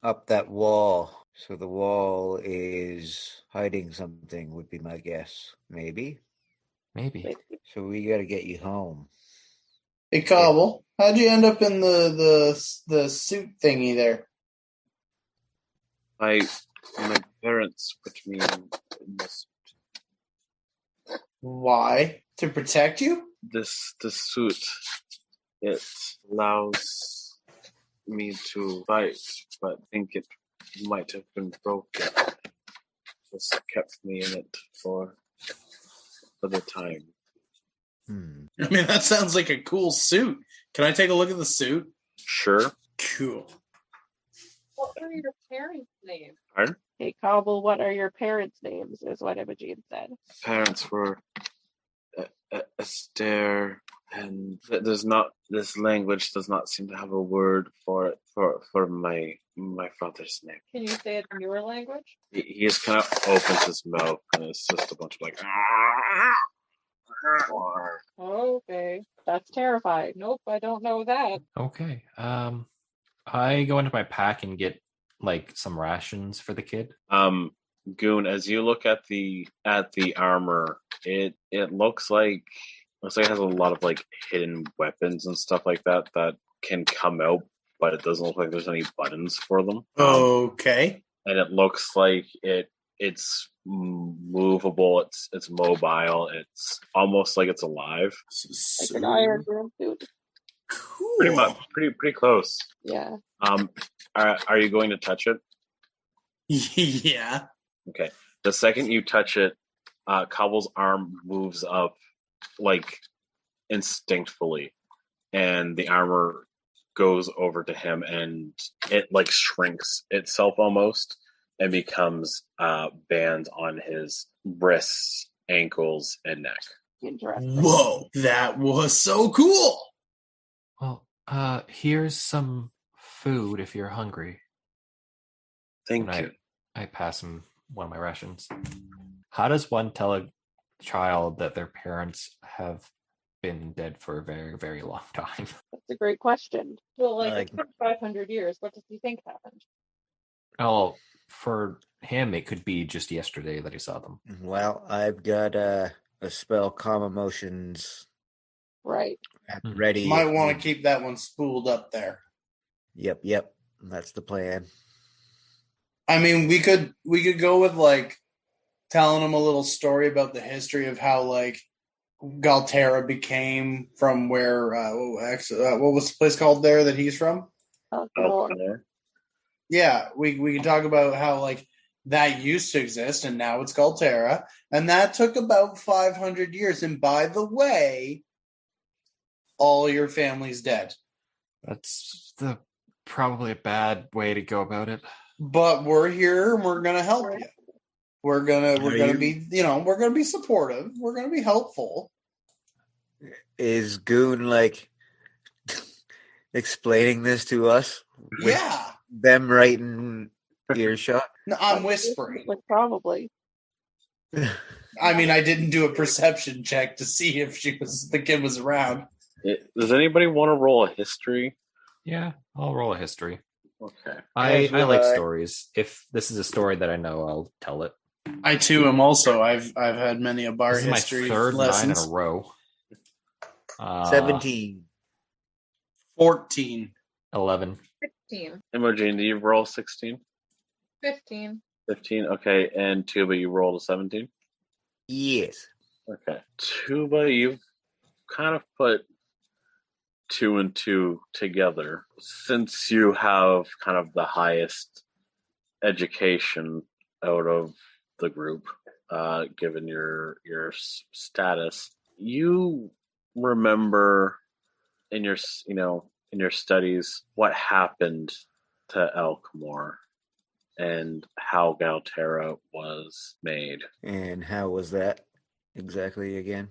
Up that wall. So the wall is hiding something, would be my guess. Maybe. Maybe. So we got to get you home. Hey, Cobble, how'd you end up in the suit thingy there? My parents put me in Why? To protect you? this suit. It allows me to fight, but I think it might have been broken. Just kept me in it for the time. I mean, that sounds like a cool suit. Can I take a look at the suit? Sure. Cool. What are your parents' names? Pardon? Hey, Cobble, what are your parents' names? Is what Imogene said. Parents were Esther, and there's not, this language does not seem to have a word for it for my father's name. Can you say it in your language? He just kind of opens his mouth, and it's just a bunch of like. Okay, that's terrifying. Nope, I don't know that. Okay. I go into my pack and get like some rations for the kid. Goon, as you look at the armor, it looks like it has a lot of like hidden weapons and stuff like that can come out, but it doesn't look like there's any buttons for them. Okay. And it looks like it's movable, it's mobile, it's almost like it's alive. Like an Iron Man suit. Cool. Pretty much, pretty close. Yeah. Are you going to touch it? Yeah. Okay. The second you touch it, Cobble's arm moves up like instinctively, and the armor goes over to him, and it like shrinks itself almost and becomes bands on his wrists, ankles, and neck. Interesting. Whoa, that was so cool. Well, here's some food if you're hungry. Thank And you. I pass him one of my rations. How does one tell a child that their parents have been dead for a very, very long time? That's a great question. Well, Like- it's been 500 years. What does he think happened? Oh, for him, it could be just yesterday that he saw them. Well, I've got a spell, Calm Emotions, Right. ready. Might want to keep that one spooled up there. Yep. That's the plan. I mean, we could go with like telling them a little story about the history of how like Galterra became from where what was the place called there that he's from? Yeah, we can talk about how like that used to exist and now it's Galterra, and that took about 500 years. And by the way, all your family's dead. That's probably a bad way to go about it. But we're here and we're gonna help you. We're gonna be we're gonna be supportive. We're gonna be helpful. Is Goon like explaining this to us? With Yeah. them right in earshot? No, I'm whispering. Like, probably. I mean, I didn't do a perception check to see if the kid was around. Does anybody want to roll a history? Yeah, I'll roll a history. Okay. I will like I. Stories. If this is a story that I know, I'll tell it. I too am also. I've had many a bar This is history my third lessons. 9 in a row. 17. 14. 11. 16. Imogen, do you roll 16? 15. 15? Okay. And Tuba, you rolled a 17? Yes. Okay. Tuba, you've kind of put 2 and 2 together. Since you have kind of the highest education out of the group, given your status, you remember in your studies what happened to Elkamor and how Galterra was made. And how was that exactly again?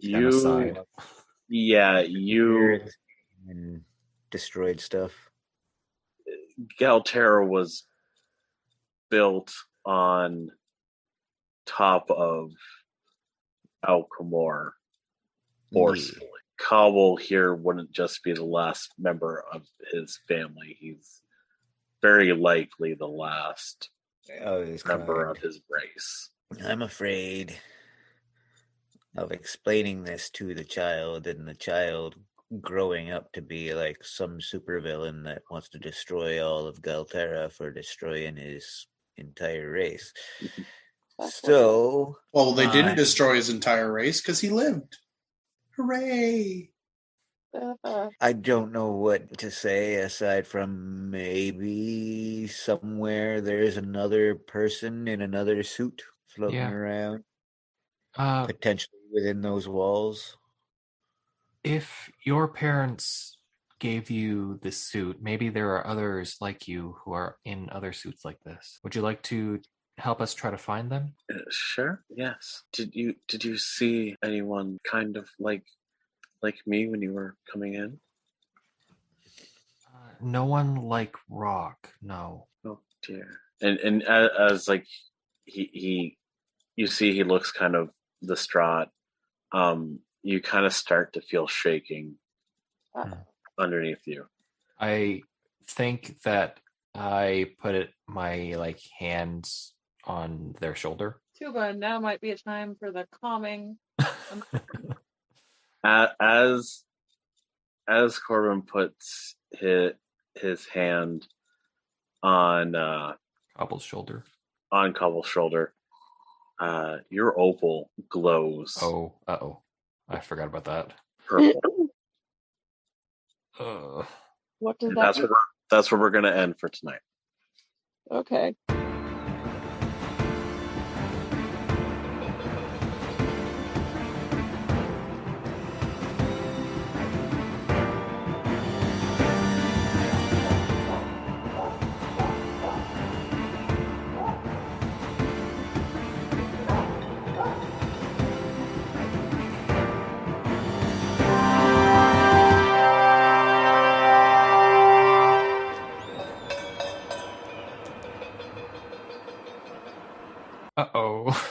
Genocide. You And destroyed stuff. Galterra was built on top of Elkamor forcefully. Cobble here wouldn't just be the last member of his family. He's very likely the last of his member kind. of his race. I'm afraid of explaining this to the child, and the child growing up to be like some supervillain that wants to destroy all of Galterra for destroying his entire race. So, Well, they didn't destroy his entire race because he lived. Hooray! I don't know what to say aside from maybe somewhere there's another person in another suit floating around, potentially within those walls. If your parents gave you this suit, maybe there are others like you who are in other suits like this. Would you like to help us try to find them? Sure. Yes. Did you see anyone kind of like me when you were coming in? No one like Rock. No. Oh dear. And as like he you see he looks kind of distraught. You kind of start to feel shaking underneath you. I think that I put my hands on their shoulder. Tuba, now might be a time for the calming. As Corbin puts his hand on Cobble's shoulder. On Cobble's shoulder, your opal glows. Oh, I forgot about that. Purple. What does that mean? That's where we're gonna end for tonight. Okay.